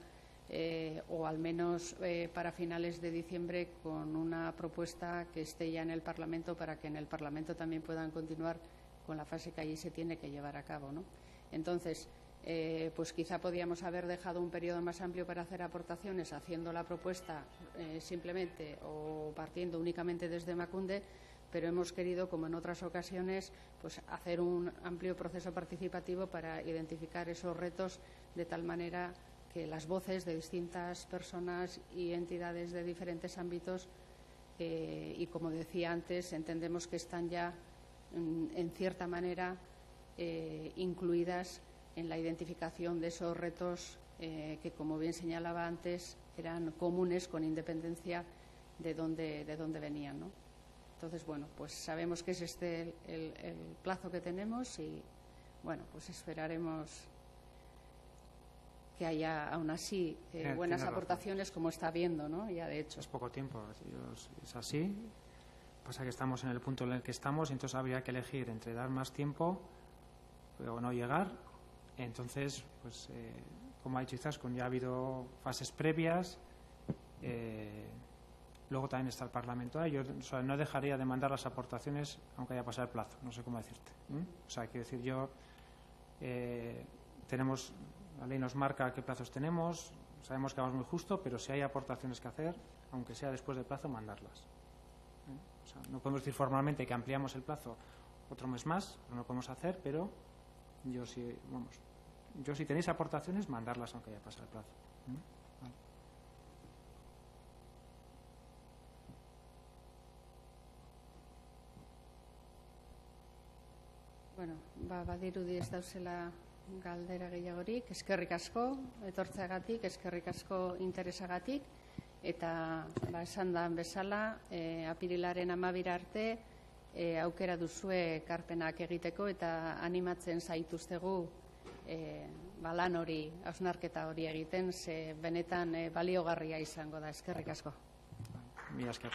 S1: o al menos para finales de diciembre con una propuesta que esté ya en el Parlamento para que en el Parlamento también puedan continuar con la fase que allí se tiene que llevar a cabo, ¿no? Entonces, pues quizá podíamos haber dejado un periodo más amplio para hacer aportaciones haciendo la propuesta simplemente o partiendo únicamente desde Emakunde, pero hemos querido, como en otras ocasiones, pues hacer un amplio proceso participativo para identificar esos retos de tal manera que las voces de distintas personas y entidades de diferentes ámbitos y, como decía antes, entendemos que están ya en cierta manera incluidas en la identificación de esos retos que, como bien señalaba antes, eran comunes con independencia de dónde venían, ¿no? Entonces, bueno, pues sabemos que es este el plazo que tenemos y, bueno, pues esperaremos que haya, aún así, buenas aportaciones como está habiendo, ¿no? Ya de hecho.
S2: Es poco tiempo, es así. Pasa que estamos en el punto en el que estamos y entonces habría que elegir entre dar más tiempo o no llegar. Entonces, pues, como ha dicho Izaskun, ya ha habido fases previas. Luego también está el Parlamento. Yo no dejaría de mandar las aportaciones aunque haya pasado el plazo. No sé cómo decirte. O sea, quiero decir, tenemos, la ley nos marca qué plazos tenemos, sabemos que vamos muy justo, pero si hay aportaciones que hacer, aunque sea después del plazo, mandarlas. O sea, no podemos decir formalmente que ampliamos el plazo otro mes más, no lo podemos hacer, pero yo si tenéis aportaciones, mandarlas aunque haya pasado el plazo. Vale.
S1: Bueno, badirudi ez dauzela galdera gehiagorik, eskerrik asko etortzeagatik, eskerrik asko interesagatik, eta esan da bezala, apirilaren 12 arte aukera duzue ekarpenak egiteko eta animatzen zaituztegu lan hori, hausnarketa hori egiten, ze benetan baliogarria izango da. Eskerrik asko.
S2: Mila esker.